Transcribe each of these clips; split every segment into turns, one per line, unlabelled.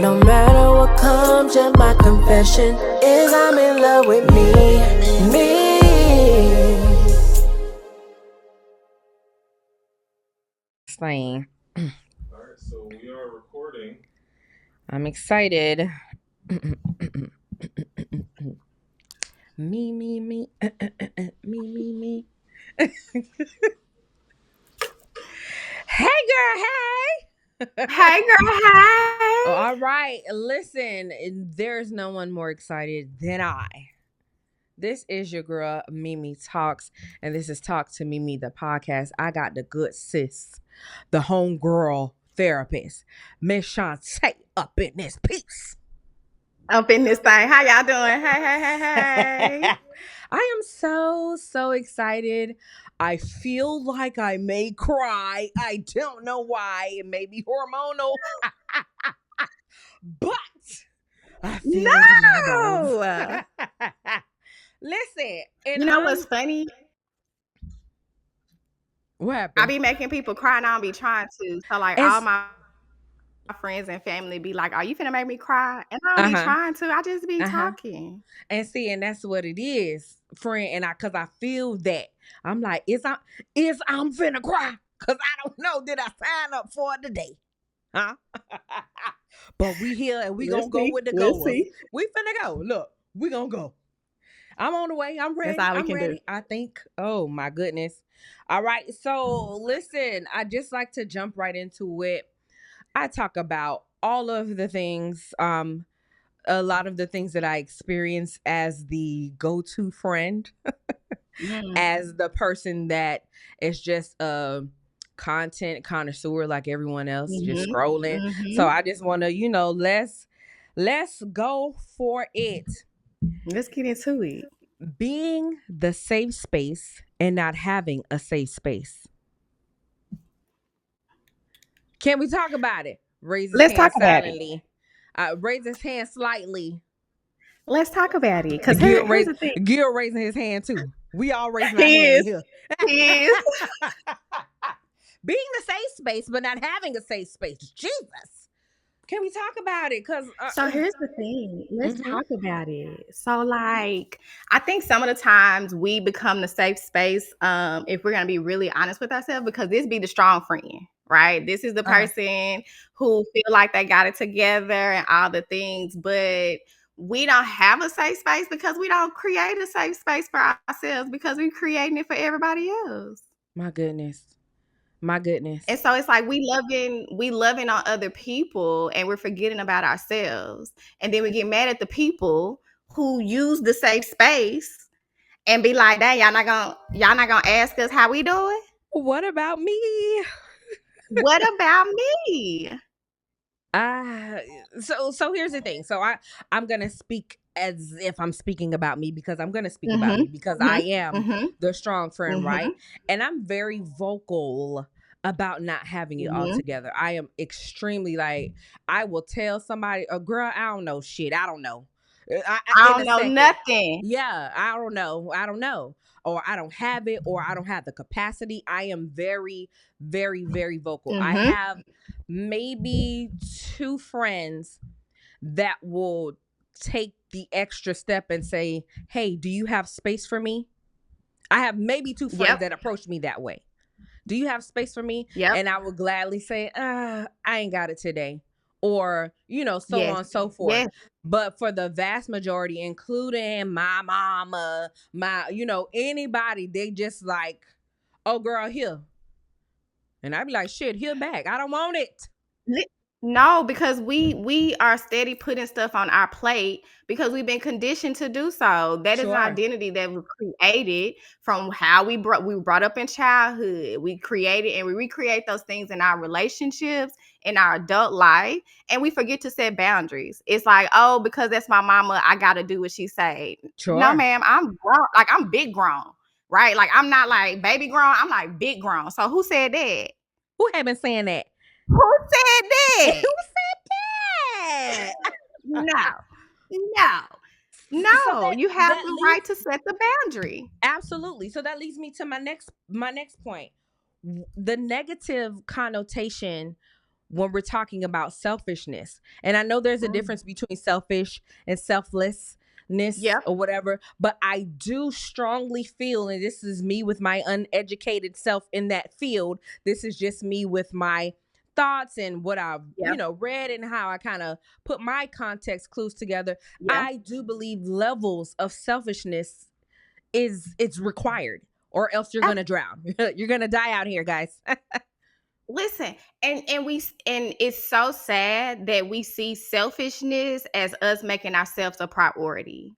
no matter what comes, just my confession is I'm in love with me.
Thing.
All right, so we are recording.
I'm excited. Me, me, me, me. Hey, girl, hey.
Hey, girl, hey.
All right, listen, there's no one more excited than I. This is your girl, Mimi Talks, and this is Talk to Mimi, the podcast. I got the good sis, the homegirl therapist, Miss Shantae, up in this piece.
Up in this thing. How y'all doing? Hey.
I am so excited. I feel like I may cry. I don't know why. It may be hormonal. But I feel
No.
Listen, and
You know what's funny?
what
I
happened?
be making people cry and I don't be trying to. So, like, all
It's
my friends and family be like, are you finna make me cry? And I don't be
uh-huh.
trying to. I just be
Uh-huh.
talking.
And see, and that's what it is, friend. And cause I feel that. I'm like, I'm finna cry. Cause I don't know, did I sign up for it today? Huh? But we here and we
We'll
gonna go
see.
with the
We'll
goers.
see.
We finna go. Look, we gonna go. I'm on the way. I'm
That's
ready.
all we
I'm
can do.
ready. I think. Oh my goodness. All right. So listen, I just like to jump right into it. I talk about all of the things, a lot of the things that I experience as the go-to friend,
Mm.
as the person that is just a content connoisseur like everyone else, just
Mm-hmm.
scrolling. So
Mm-hmm.
I just want to, let's go for it.
Let's get into it.
Being the safe space and not having a safe space. Can we talk about it? Raise his
Let's talk
hand
about it.
silently. Raise his hand slightly.
Let's talk about it. Because
Gil,
here's the thing.
Gil raising his hand too. We all raising our
He
hand in
is.
here.
He is.
Being the safe space, but not having a safe space. Jesus. Can we talk about it? Because
So here's the thing. Let's
mhm.
talk about it. So like I think some of the times we become the safe space if we're gonna be really honest with ourselves because this be the strong friend, right? This is the
Uh-huh.
person who feel like they got it together and all the things, but we don't have a safe space because we don't create a safe space for ourselves because we're creating it for everybody else.
My goodness. My
And
goodness.
so it's like we loving on other people and we're forgetting about ourselves. And then we get mad at the people who use the safe space and be like, dang, y'all not gonna ask us how we doing?
What about me?
What about me?
Ah, so here's the thing. I'm gonna speak as if I'm speaking about me because I'm gonna speak about
Mm-hmm.
me because I
Mm-hmm.
am
Mm-hmm.
the strong friend,
Mm-hmm.
right? And I'm very vocal about not having it all
Mm-hmm.
together. I am extremely like I will tell somebody, a girl, I don't know shit. I don't know.
I
In
don't
a
know
second.
nothing.
Yeah, I don't know. I don't know. Or I don't have it, or I don't have the capacity. I am very, very, very vocal. I
Mm-hmm.
have maybe two friends that will take the extra step and say, hey, do you have space for me? I have maybe two friends
Yep.
that approach me that way. Do you have space for me?
Yep.
And I will gladly say, I ain't got it today. Or, so
Yes.
on and so forth.
Yes.
But for the vast majority, including my mama, anybody, they just like, oh, girl, here. And I'd be like, shit, here back. I don't want it.
No, because we are steady putting stuff on our plate because we've been conditioned to do so. That is an
Sure.
identity that was created from how we were brought up in childhood. We created and we recreate those things in our relationships, in our adult life, and we forget to set boundaries. It's like, oh, because that's my mama, I gotta do what she say. No,
Sure.
ma'am, I'm grown, like I'm big grown, right? Like I'm not like baby grown, I'm like big grown. So who said that?
Who have been saying that?
Who said
Who
that?
said that?
No, no,
So
no.
that
You have
that
the
leads
right to set the boundary.
absolutely. So that leads me to my next point. The negative connotation when we're talking about selfishness. And I know there's a difference between selfish and selflessness
Yep.
or whatever, but I do strongly feel, and this is me with my uneducated self in that field, this is just me with my thoughts and what I've
Yep.
read and how I kind of put my context clues together.
Yeah.
I do believe levels of selfishness it's required, or else you're gonna drown. You're gonna die out here, guys.
Listen, and it's so sad that we see selfishness as us making ourselves a priority.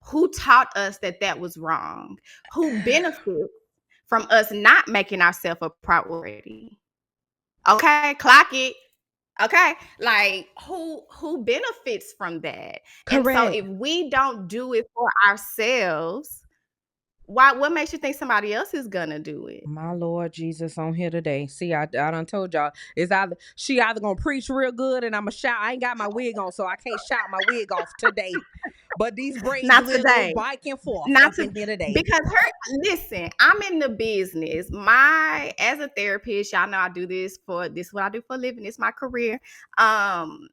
Who taught us that that was wrong? Who benefits from us not making ourselves a priority? Okay, clock it. Okay, like who benefits from that? And so
Correct.
if we don't do it for ourselves, what makes you think somebody else is gonna do it?
My Lord Jesus on here today. See, I done told y'all, it's either gonna preach real good and I'ma shout. I ain't got my wig on, so I can't shout my wig off today. But these braids
Not
will
today.
go back and forth
Not
up in here today.
Because listen, I'm in the business. As a therapist, y'all know I do this is what I do for a living. It's my career. I'm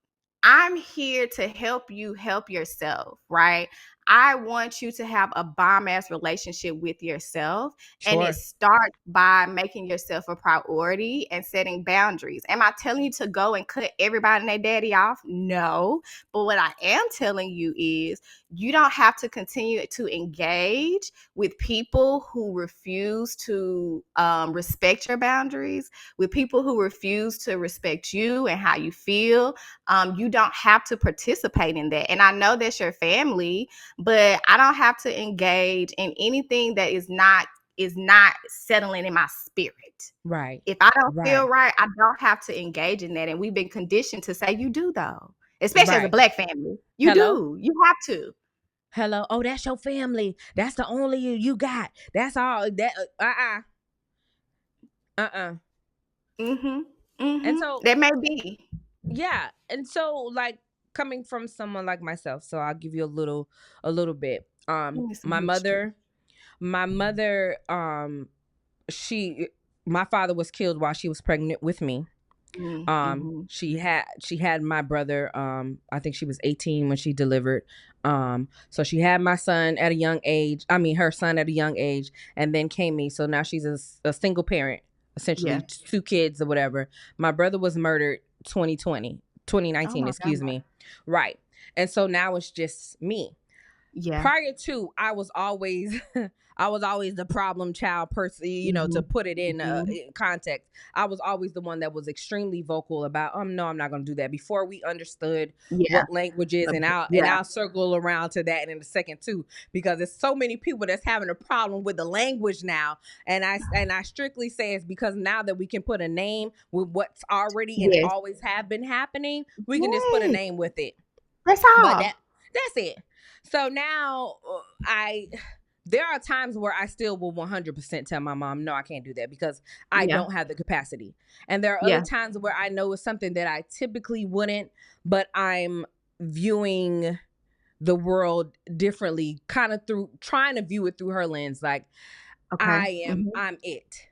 here to help you help yourself, right? I want you to have a bomb ass relationship with yourself. And
Sure.
it starts by making yourself a priority and setting boundaries. Am I telling you to go and cut everybody and their daddy off? No. But what I am telling you is you don't have to continue to engage with people who refuse to respect your boundaries, with people who refuse to respect you and how you feel. You don't have to participate in that. And I know that's your family, but I don't have to engage in anything that is not settling in my spirit.
Right.
If I don't feel right, I don't have to engage in that. And we've been conditioned to say you do, though, especially as a
Right.
Black family. You
Hello?
do. You have to.
Hello. Oh, that's your family. That's the only you got. That's all. That And so
that may be.
yeah, and so like coming from someone like myself, so I'll give you a little bit. My mother, my father was killed while she was pregnant with me. She had my brother. I think she was 18 when she delivered. So she had my son at a young age. I mean, her son at a young age, and then came me. So now she's a single parent, essentially.
Yeah.
2 kids or whatever. My brother was murdered 2019, excuse me. Right. And so now it's just me.
Yeah.
Prior to, I was always the problem child person, to put it in context. I was always the one that was extremely vocal about, no, I'm not going to do that, before we understood what language is. And I'll circle around to that in a second too, because there's so many people that's having a problem with the language now. And I strictly say it's because now that we can put a name with what's already and always have been happening, we can just put a name with it.
That's all.
But that's it. So now there are times where I still will 100% tell my mom, no, I can't do that, because I don't have the capacity. And there are other times where I know it's something that I typically wouldn't, but I'm viewing the world differently, kind of trying to view it through her lens. Like, I'm it.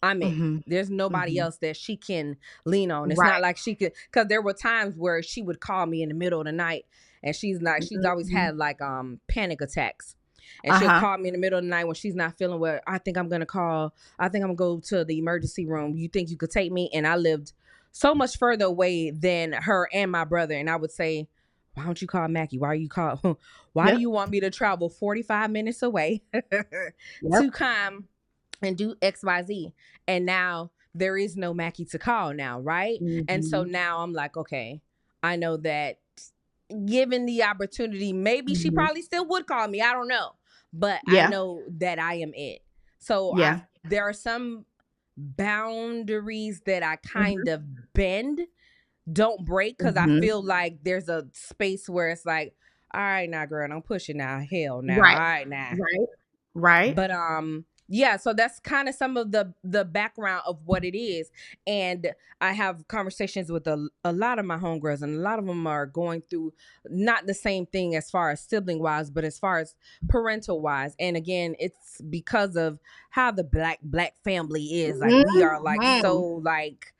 I'm it. There's nobody else that she can lean on. It's not like she could, because there were times where she would call me in the middle of the night, and she's always had like panic attacks. And she'll call me in the middle of the night when she's not feeling well. I think I'm going to go to the emergency room. You think you could take me? And I lived so much further away than her and my brother. And I would say, why don't you call Mackie? Why do you want me to travel 45 minutes away to come and do XYZ? And now there is no Mackie to call now, right? And so now I'm like, okay, I know that given the opportunity, maybe she probably still would call me. I don't know. But I know that I am it. So there are some boundaries that I kind of bend, don't break, because I feel like there's a space where it's like, all right, now, girl, don't push it now. Hell now. All right, now.
Right.
But so that's kind of some of the background of what it is. And I have conversations with a lot of my homegirls, and a lot of them are going through not the same thing as far as sibling wise, but as far as parental wise. And again, it's because of how the black family is. Like, we are like so like,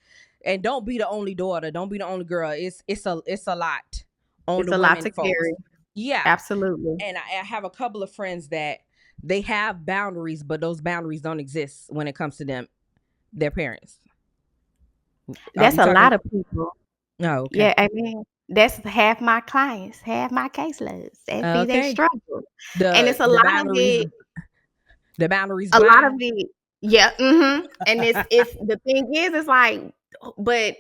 And don't be the only daughter. Don't be the only girl. It's a lot on
It's
the
a lot
women
to
folks.
carry.
Yeah.
Absolutely.
And I have a couple of friends that they have boundaries, but those boundaries don't exist when it comes to their parents.
That's a lot of people.
Oh, okay.
Yeah, I mean, that's half my clients, half my caseloads. That be they
Okay.
struggle. And it's a
The
lot of
boundaries.
it.
The boundaries.
A lot of
blind.
it. Yeah. And it's the thing is, it's like, but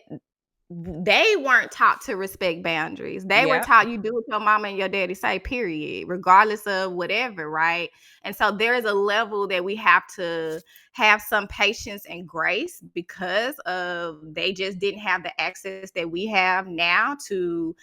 they weren't taught to respect boundaries. They were
Yep.
taught you do what your mama and your daddy say, period, regardless of whatever, right? And so there is a level that we have to have some patience and grace because of they just didn't have the access that we have now to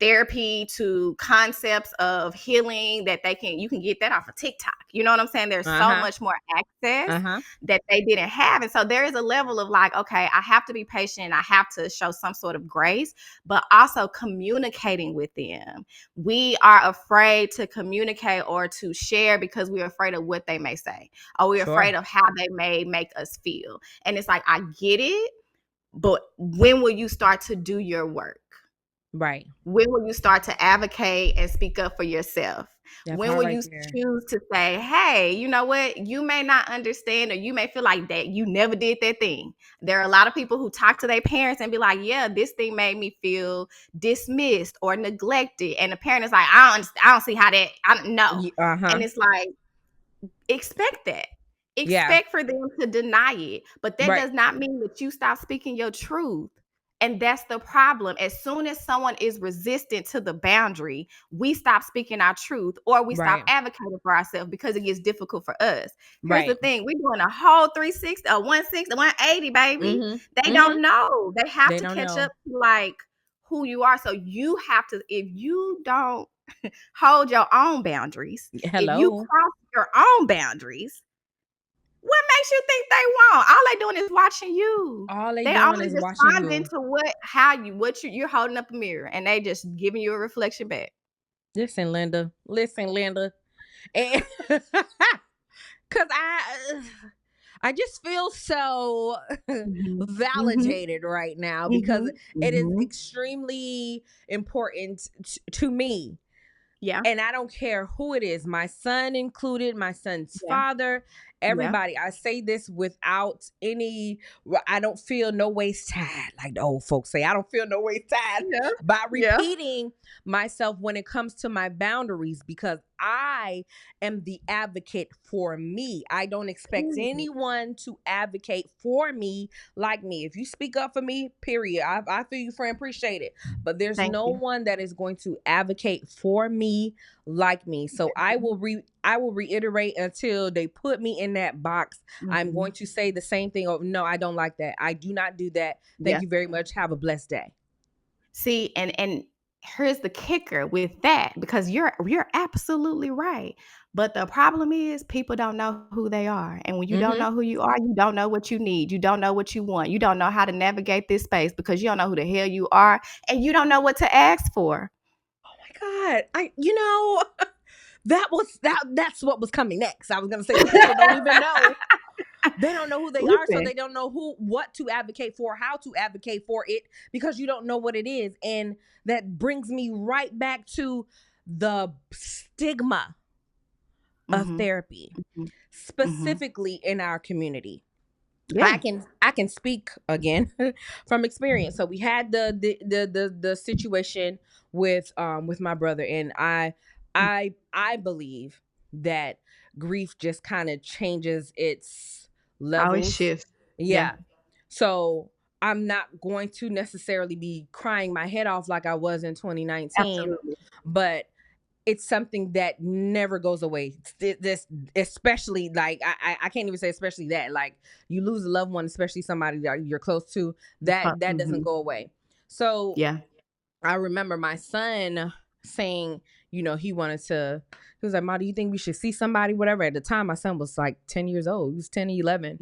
therapy, to concepts of healing that you can get that off of TikTok. You know what I'm saying? There's so much more access that they didn't have. And so there is a level of like, okay, I have to be patient. I have to show some sort of grace, but also communicating with them. We are afraid to communicate or to share because we're afraid of what they may say, or we're afraid of how they may make us feel. And it's like, I get it, but when will you start to do your work?
Right.
When will you start to advocate and speak up for yourself? When will you choose to say, hey, you know what? You may not understand, or you may feel like that you never did that thing. There are a lot of people who talk to their parents and be like, yeah, this thing made me feel dismissed or neglected. And the parent is like, I don't see how that, I don't know. And it's like, expect that. Expect for them to deny it. But that does not mean that you stop speaking your truth. And that's the problem. As soon as someone is resistant to the boundary, we stop speaking our truth, or we stop advocating for ourselves because it gets difficult for us. Here's the thing. We're doing a whole 360, a 160, 180, baby. They don't know. They have to catch up to like who you are. So you have to, if you don't hold your own boundaries, if you cross your own boundaries, what makes you think they won't? All they doing is watching you. They only responding to you're holding up a mirror, and they just giving you a reflection back.
Listen, Linda. And because I just feel so validated right now because it is extremely important to me.
Yeah.
And I don't care who it is, my son included, my son's father, everybody. I say this without I don't feel no waist tied, like the old folks say. I don't feel no waist tied by repeating myself when it comes to my boundaries, because I am the advocate for me. I don't expect anyone to advocate for me like me. If you speak up for me, period, I feel you, friend, appreciate it. But there's no one that is going to advocate for me like me. So I will reiterate until they put me in that box. I'm going to say the same thing. Oh, no, I don't like that. I do not do that. Thank you very much. Have a blessed day.
See, and here's the kicker with that, because you're absolutely right. But the problem is people don't know who they are. And when you don't know who you are, you don't know what you need. You don't know what you want. You don't know how to navigate this space because you don't know who the hell you are, and you don't know what to ask for.
Oh my God. That's what was coming next. I was going to say, people don't even know. They don't know who they are, so they don't know what to advocate for, how to advocate for it, because you don't know what it is. And that brings me right back to the stigma of therapy, specifically in our community. Yeah. I can speak again from experience. So we had the situation with my brother, and I believe that grief just kind of changes its levels.
It shifts.
Yeah. So I'm not going to necessarily be crying my head off like I was in 2019.
Absolutely.
But it's something that never goes away. This, especially like I can't even say especially that, like you lose a loved one, especially somebody that you're close to, that doesn't go away. So yeah, I remember my son saying, he was like, Ma, do you think we should see somebody, whatever? At the time, my son was like 10 years old. He was 10 or 11.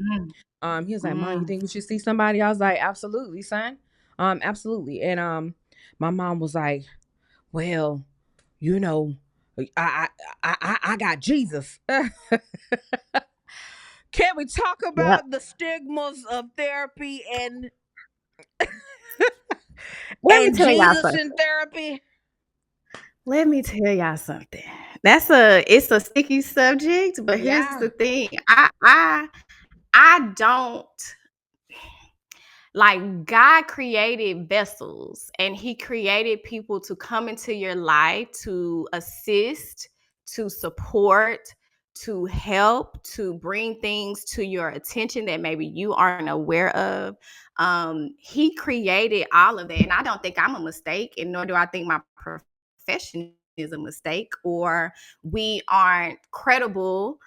He was like, Ma, you think we should see somebody? I was like, absolutely, son. Absolutely. And my mom was like, well, I got Jesus. Can we talk about the stigmas of therapy and
Let me
And
tell y'all
Jesus
something.
in therapy.
Let me tell y'all something. It's a sticky subject, but here's
Yeah.
the thing. I don't like God created vessels and he created people to come into your life to assist, to support, to help, to bring things to your attention that maybe you aren't aware of. He created all of that. And I don't think I'm a mistake, and nor do I think my profession is a mistake or we aren't credible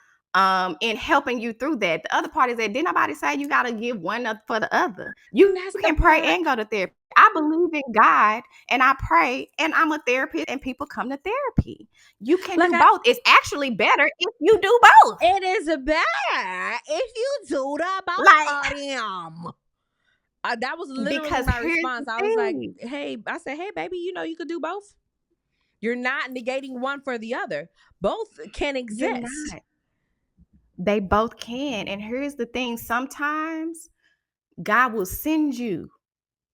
in helping you through that. The other part is that did nobody say you got to give one up for the other. You
And that's the
can pray
part.
and go to therapy. I believe in God and I pray and I'm a therapist and people come to therapy. You can
Like
do
I,
both. It's actually better if you do both.
it is bad if you do the both
Like,
of them. That was literally
because
my
here's the
response. I was like,
thing.
hey, I said, hey, baby, you could do both. You're not negating one for the other. Both can
You're
exist.
not. They both can. And here's the thing. Sometimes God will send you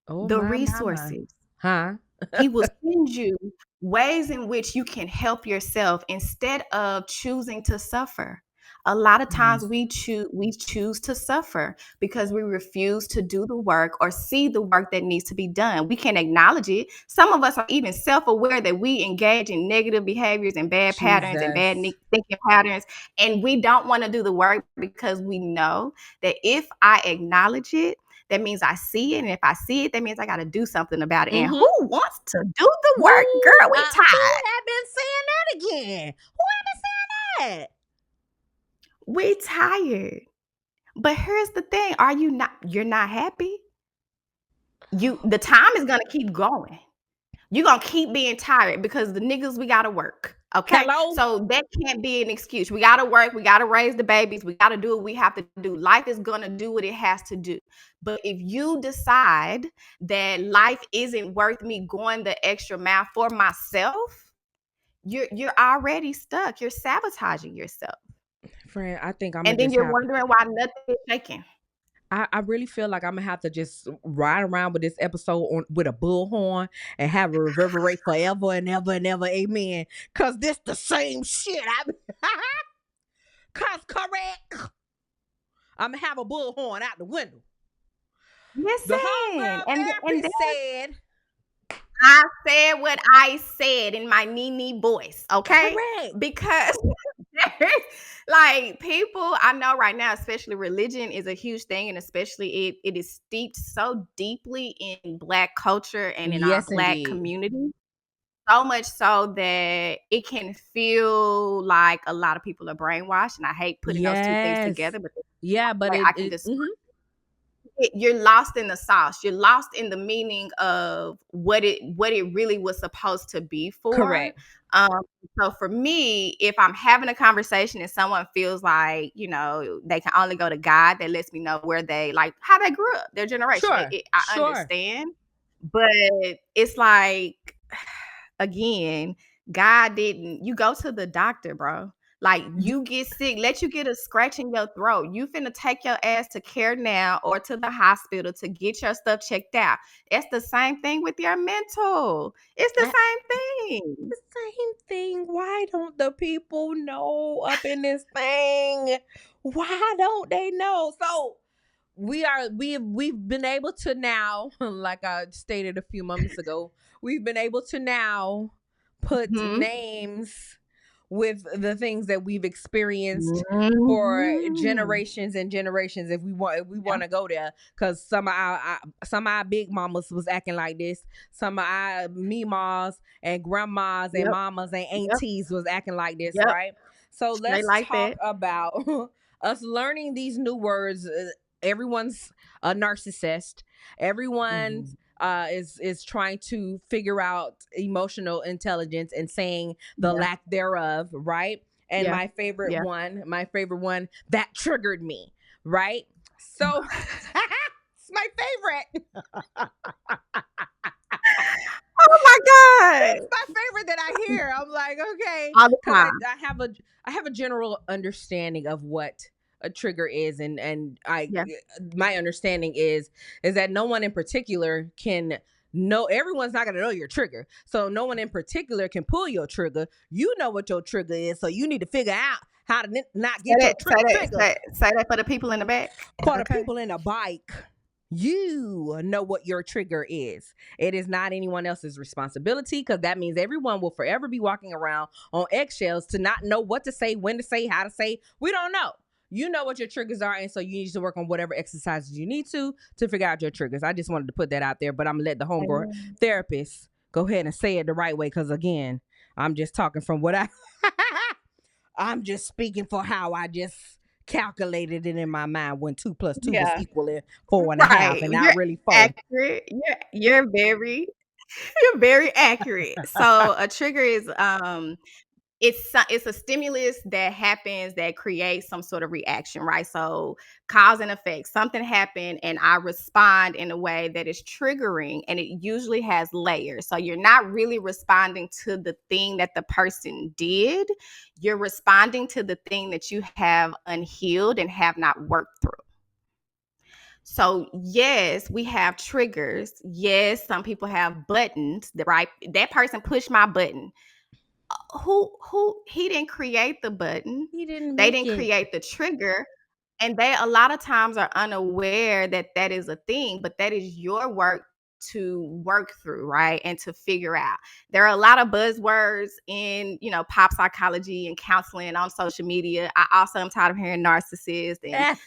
Oh,
the
my.
resources.
Huh?
He will send you ways in which you can help yourself instead of choosing to suffer. A lot of times we choose to suffer because we refuse to do the work or see the work that needs to be done. We can acknowledge it. Some of us are even self-aware that we engage in negative behaviors and bad patterns and bad
Jesus.
thinking patterns, and we don't want to do the work because we know that if I acknowledge it, that means I see it. And if I see it, that means I got to do something about it. And
Mm-hmm.
who wants to do the
Who,
work? Girl, we
who
tired.
have been saying that again? Who have been saying that?
We tired. But here's the thing. You're not happy? The time is gonna keep going. You're gonna keep being tired because the niggas we gotta work. Okay.
Hello?
So that can't be an excuse. We gotta work, we gotta raise the babies, we gotta do what we have to do. Life is gonna do what it has to do. But if you decide that life isn't worth me going the extra mile for myself, you're already stuck. You're sabotaging yourself.
Friend, I think I'm going
And
to
then
just
you're
have.
wondering why nothing is shaking.
I really feel like I'm gonna have to just ride around with this episode with a bullhorn and have it reverberate forever and ever and ever, amen. Cause this the same shit. Cause correct. I'm gonna have a bullhorn out the window. The
Listen,
homegirl
and
therapist said,
I said what I said in my Nene voice, okay?
correct.
Because like people I know right now, especially religion is a huge thing, and especially it is steeped so deeply in Black culture and in our
Yes,
Black
indeed.
community. So much so that it can feel like a lot of people are brainwashed, and I hate putting those two things
Yes.
together, but
Yeah, but
I can just you're lost in the sauce. You're lost in the meaning of what it really was supposed to be for.
correct.
So for me, if I'm having a conversation and someone feels like, they can only go to God, that lets me know where they like how they grew up, their generation.
Sure.
I
Sure.
understand, but it's like again, God didn't. You go to the doctor, bro. Like you get sick, let you get a scratch in your throat. You finna take your ass to Care Now or to the hospital to get your stuff checked out. It's the same thing with your mental. It's the
I-
same thing.
the same thing. Why don't the people know up in this thing? Why don't they know? So we've been able to now, like I stated a few moments ago, we've been able to now put
Mhm.
names with the things that we've experienced for
Mhm.
generations and generations if we want to go there, because some of our big mamas was acting like this, some of our memas and grandmas and
Yep.
mamas and aunties was acting like this,
Yep.
right? So
Straight
let's
like
talk
that.
about us learning these new words. Everyone's a narcissist. Everyone is trying to figure out emotional intelligence and saying the
Yeah.
lack thereof, right? And
Yeah.
my favorite
Yeah.
one that triggered me, right? So it's my favorite.
Oh my God.
It's my favorite that I hear. I'm like, okay,
All the
because
time.
I have a general understanding of what a trigger is, and
Yeah.
my understanding is that no one in particular can know. Everyone's not going to know your trigger, so no one in particular can pull your trigger. You know what your trigger is, so you need to figure out how to not
Say
get your
that, say that,
trigger.
say that for the people in the back.
For the
Okay.
people in the bike, you know what your trigger is. It is not anyone else's responsibility, because that means everyone will forever be walking around on eggshells to not know what to say, when to say, how to say. We don't know. You know what your triggers are, and so you need to work on whatever exercises you need to figure out your triggers. I just wanted to put that out there, but I'm gonna let the homegirl therapist go ahead and say it the right way, because again, I'm just talking from what I'm just speaking for how I just calculated it in my mind when 2 + 2 was
Yeah.
equaling 4.5,
Right.
and
You're
not really 4.
accurate. You're very you're very accurate. So a trigger is it's a stimulus that happens that creates some sort of reaction, right? So cause and effect. Something happened and I respond in a way that is triggering, and it usually has layers. So you're not really responding to the thing that the person did. You're responding to the thing that you have unhealed and have not worked through. So yes, we have triggers. Yes, some people have buttons, right? That person pushed my button. Who he didn't create the button.
He didn't
They
make
didn't
it.
create the trigger. And they a lot of times are unaware that that is a thing, but that is your work to work through, right? And to figure out. There are a lot of buzzwords in, pop psychology and counseling on social media. I also am tired of hearing narcissist and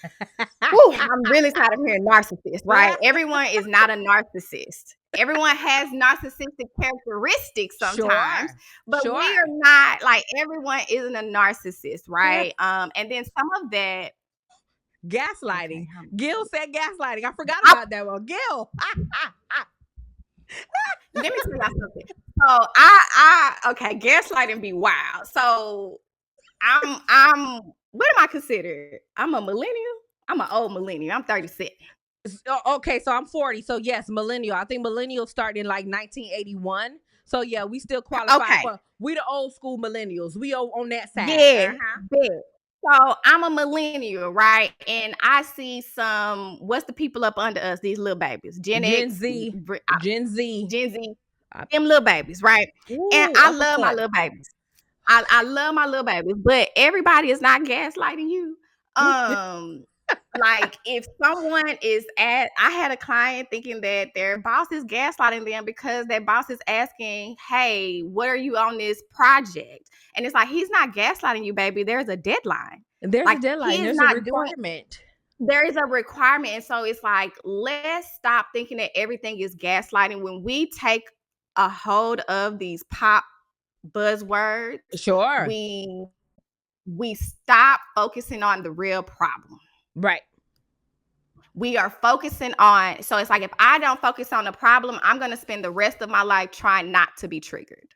I'm really tired of hearing narcissist, right? Everyone is not a narcissist. Everyone has narcissistic characteristics sometimes, but we are not, like, everyone isn't a narcissist, right? And then some of that
gaslighting.
Okay,
Gil said gaslighting. I forgot about that one. Gil.
let me tell y'all something. So I gaslighting be wild. So I'm what am I considered? I'm a millennial. I'm an old millennial. I'm 37.
Okay, so I'm 40. So yes, millennial. I think millennials started in like 1981. So yeah, we still qualify for, we the old school millennials. We on that side.
Yeah. So I'm a millennial, right? And I see what's the people up under us? These little babies. Gen
Z.
Them little babies, right?
Ooh,
and I love my little babies. I love my little babies, but everybody is not gaslighting you. Like if someone I had a client thinking that their boss is gaslighting them because their boss is asking, hey, what are you on this project? And it's like, he's not gaslighting you, baby. There's a deadline.
There's a deadline. There's a requirement.
There is a requirement. And so it's like, let's stop thinking that everything is gaslighting. When we take a hold of these pop buzzwords,
sure,
we stop focusing on the real problem.
Right.
We are focusing on, so it's like, if I don't focus on the problem, I'm going to spend the rest of my life trying not to be triggered.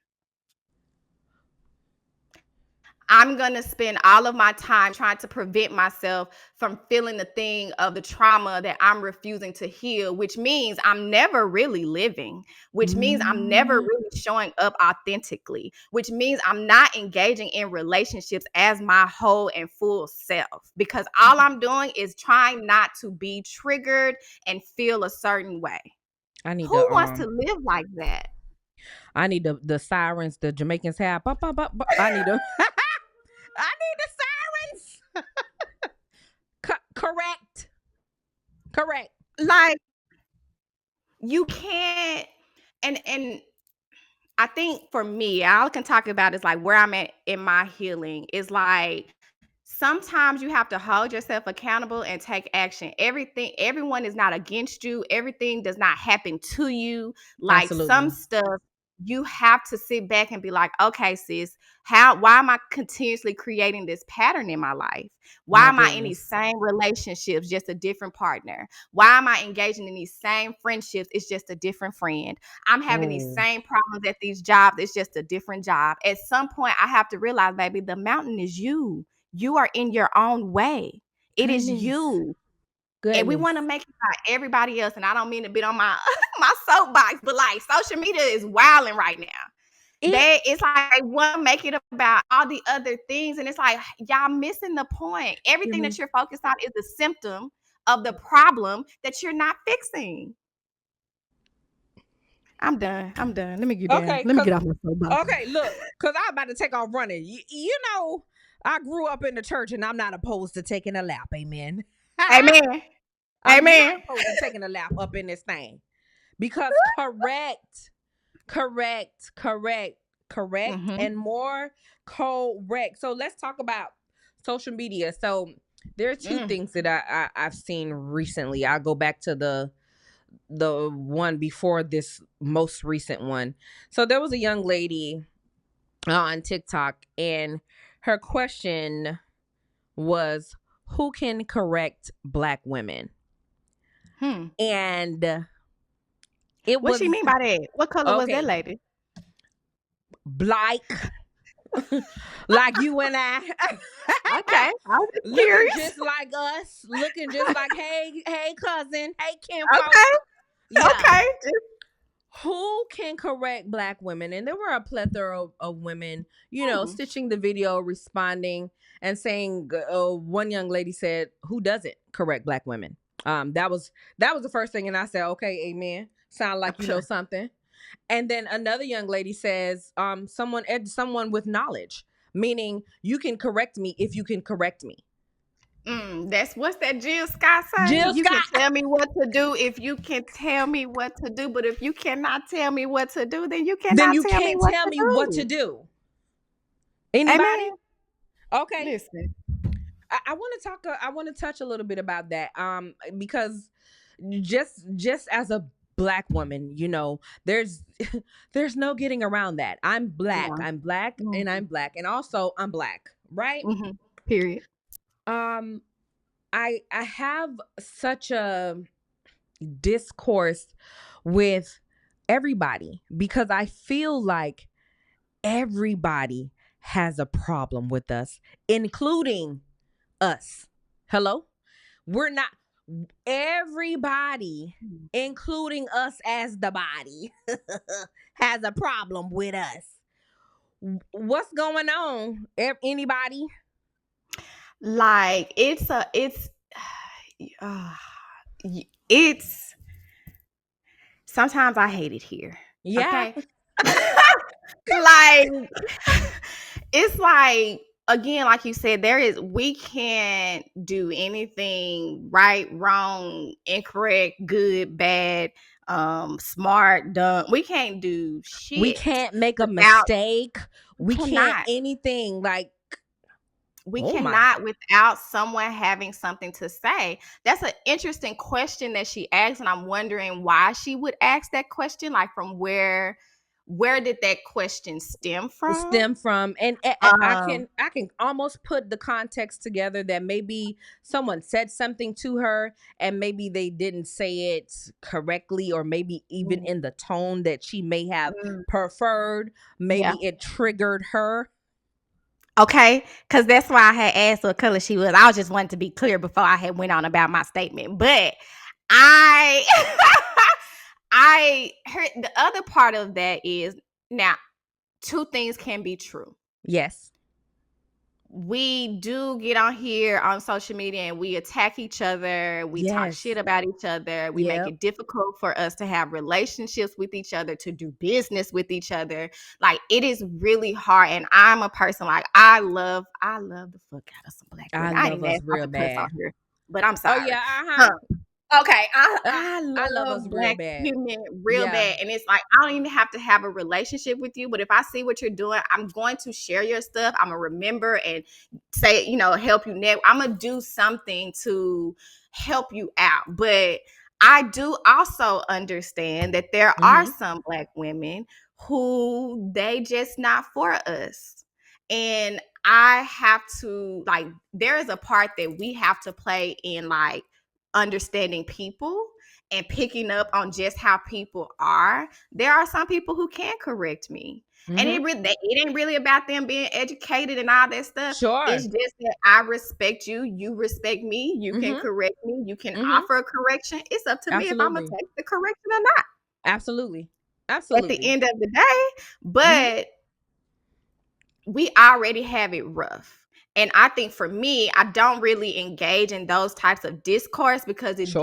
I'm going to spend all of my time trying to prevent myself from feeling the thing of the trauma that I'm refusing to heal, which means I'm never really living, which means I'm never really showing up authentically, which means I'm not engaging in relationships as my whole and full self, because all I'm doing is trying not to be triggered and feel a certain way. Who wants to live like that?
I need the sirens the Jamaicans have. I need them. I need the sirens. Correct.
Like, you can't, and I think for me, all I can talk about is like where I'm at in my healing is like, sometimes you have to hold yourself accountable and take action. Everyone is not against you. Everything does not happen to you. Like, absolutely. Some stuff you have to sit back and be like, okay, sis, why am I continuously creating this pattern in my life? Why am I in these same relationships, just a different partner? Why am I engaging in these same friendships? It's just a different friend. I'm having these same problems at these jobs. It's just a different job. At some point, I have to realize, baby, the mountain is you. You are in your own way. It is you. Goodness. And we want to make it about everybody else. And I don't mean to be on my my soapbox, but like, social media is wilding right now. It's like they want to make it about all the other things, and it's like y'all missing the point. Everything that you're focused on is the symptom of the problem that you're not fixing. I'm done. Let me get down.
Okay,
Let me get off my soapbox.
Okay, look, because I'm about to take off running. You know, I grew up in the church, and I'm not opposed to taking a lap. Amen.
Amen.
I'm
Amen.
not opposed to taking a lap up in this thing, because correct, and more correct. So let's talk about social media. So there are two things that I've seen recently. I'll go back to the one before this most recent one. So there was a young lady on TikTok, and her question was, who can correct Black women? And it
What
was,
she mean by that? What color was that lady?
Black. Like you and I.
Okay. I was
Looking
curious.
just like us. Looking just like, hey cousin, hey Kim.
Okay.
Yeah.
Okay.
Who can correct Black women? And there were a plethora of women, you know, stitching the video, responding, and saying, one young lady said, who doesn't correct Black women? That was the first thing, and I said, okay, amen. Sound like you know something. And then another young lady says, someone with knowledge, meaning you can correct me if you can correct me.
That's what's that Jill Scott saying?
Jill
You
Scott.
can tell me what to do if you can tell me what to do, but if you cannot tell me what to do, then you cannot tell me what to do.
Anybody?
Amen.
Okay.
Listen.
I want to talk. I want to touch a little bit about that. Because just as a Black woman, you know, there's no getting around that. I'm Black.
Yeah.
I'm Black, and I'm Black, and also I'm Black, right?
Period.
I have such a discourse with everybody because I feel like everybody has a problem with us, including us. Hello? We're not everybody, including us as the body, has a problem with us. What's going on? Anybody?
Like it's sometimes I hate it here.
Yeah.
Okay. Like it's like, again, like you said, we can't do anything right, wrong, incorrect, good, bad, smart, dumb. We can't do shit.
We can't make a mistake. We
cannot.
Can't anything. Like,
we cannot without someone having something to say. That's an interesting question that she asked, and I'm wondering why she would ask that question. Like, from where did that question stem from?
And I can almost put the context together that maybe someone said something to her and maybe they didn't say it correctly, or maybe even in the tone that she may have preferred. Maybe it triggered her.
Okay, because that's why I had asked what color she was. I was just wanting to be clear before I had went on about my statement. But I heard the other part of that is, now, two things can be true.
Yes.
We do get on here on social media and we attack each other. We talk shit about each other. We make it difficult for us to have relationships with each other, to do business with each other. Like, it is really hard. And I'm a person, like, I love the fuck out of some Black women. I love us real bad. Here, but I'm sorry.
Oh yeah.
Okay, I love us Black women real bad. And it's like, I don't even have to have a relationship with you, but if I see what you're doing, I'm going to share your stuff. I'm going to remember and say, help you network. I'm going to do something to help you out. But I do also understand that there are some Black women who they just not for us. And I have to, like, there is a part that we have to play in, like, understanding people and picking up on just how people are. There are some people who can correct me. And it ain't really about them being educated and all that stuff.
Sure.
It's just that I respect you. You respect me. You can correct me. You can offer a correction. It's up to me if I'm going to take the correction or not.
Absolutely. Absolutely.
at the end of the day. But we already have it rough. And I think for me, I don't really engage in those types of discourse because it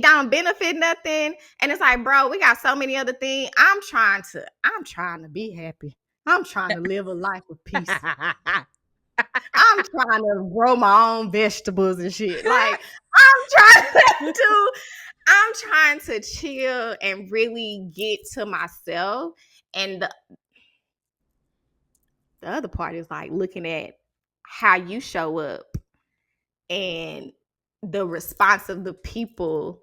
don't benefit nothing. And it's like, bro, we got so many other things. I'm trying to be happy. I'm trying to live a life of peace. I'm trying to grow my own vegetables and shit. Like I'm trying to chill and really get to myself. And the other part is like looking at how you show up and the response of the people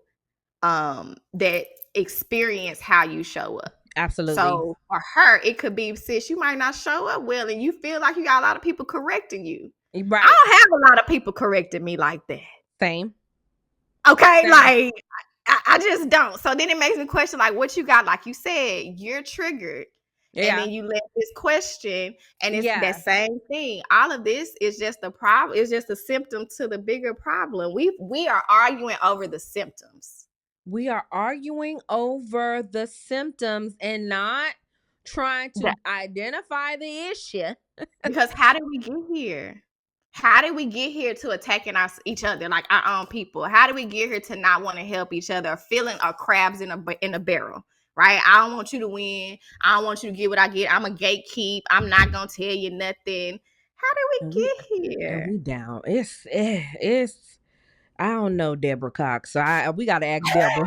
that experience how you show up.
Absolutely.
So for her, it could be, sis, you might not show up well and you feel like you got a lot of people correcting you.
Right.
I don't have a lot of people correcting me like that.
Same.
Okay,
Same.
like I just don't. So then it makes me question, like, what you got? Like you said, you're triggered.
Yeah.
And then you let this question, and it's that same thing. All of this is just a problem. It's just a symptom to the bigger problem. We are arguing over the symptoms.
We are arguing over the symptoms and not trying to identify the issue.
Because how did we get here? How did we get here to attacking each other, like our own people? How did we get here to not want to help each other, feeling our crabs in a barrel? Right? I don't want you to win. I don't want you to get what I get. I'm a gatekeep. I'm not gonna tell you nothing. How did we get here?
And we down. It's. I don't know, Deborah Cox. So we gotta ask Deborah. We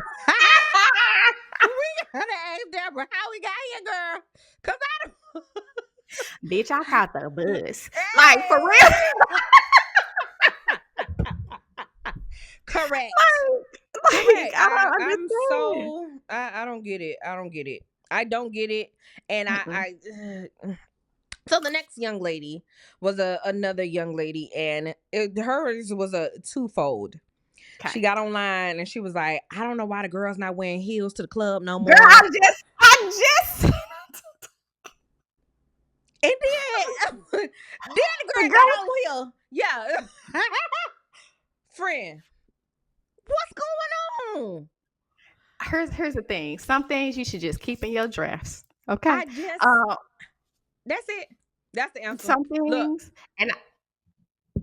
gotta ask Deborah how we got here, girl. Cause I don't.
Bitch, I caught the bus. Like for real.
Correct.
Like,
I don't get it. I don't get it. I don't get it. And so the next young lady was another young lady, and hers was a twofold. Okay. She got online and she was like, I don't know why the girls not wearing heels to the club no more.
Girl, I just
and then the girl got on heel. Yeah. Friend, what's going on?
Here's the thing. Some things you should just keep in your drafts. Okay.
That's it. That's the answer.
Some things. And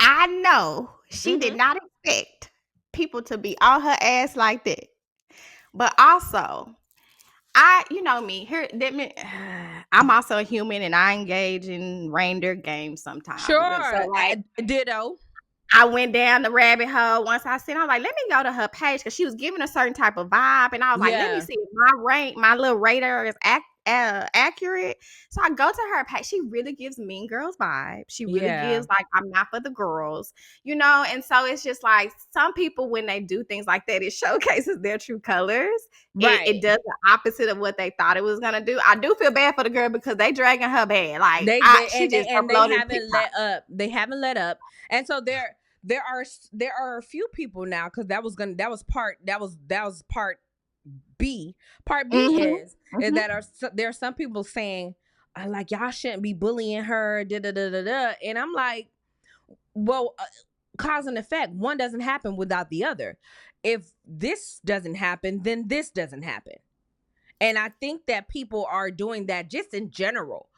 I know she did not expect people to be on her ass like that. But also, you know me, I'm also a human and I engage in reindeer games sometimes.
Sure. So like, ditto.
I went down the rabbit hole once I said, I was like, let me go to her page because she was giving a certain type of vibe. And I was like, let me see if my little radar is accurate. So I go to her page. She really gives mean girls vibe. She really gives like, I'm not for the girls, you know? And so it's just like some people, when they do things like that, it showcases their true colors. Right. It does the opposite of what they thought it was going to do. I do feel bad for the girl because they dragging her bad. Like
they haven't let up. And so there are a few people now, because that was part B. Part B is that there are some people saying like, y'all shouldn't be bullying her, and I'm like, well, cause and effect. One doesn't happen without the other. If this doesn't happen, then this doesn't happen. And I think that people are doing that just in general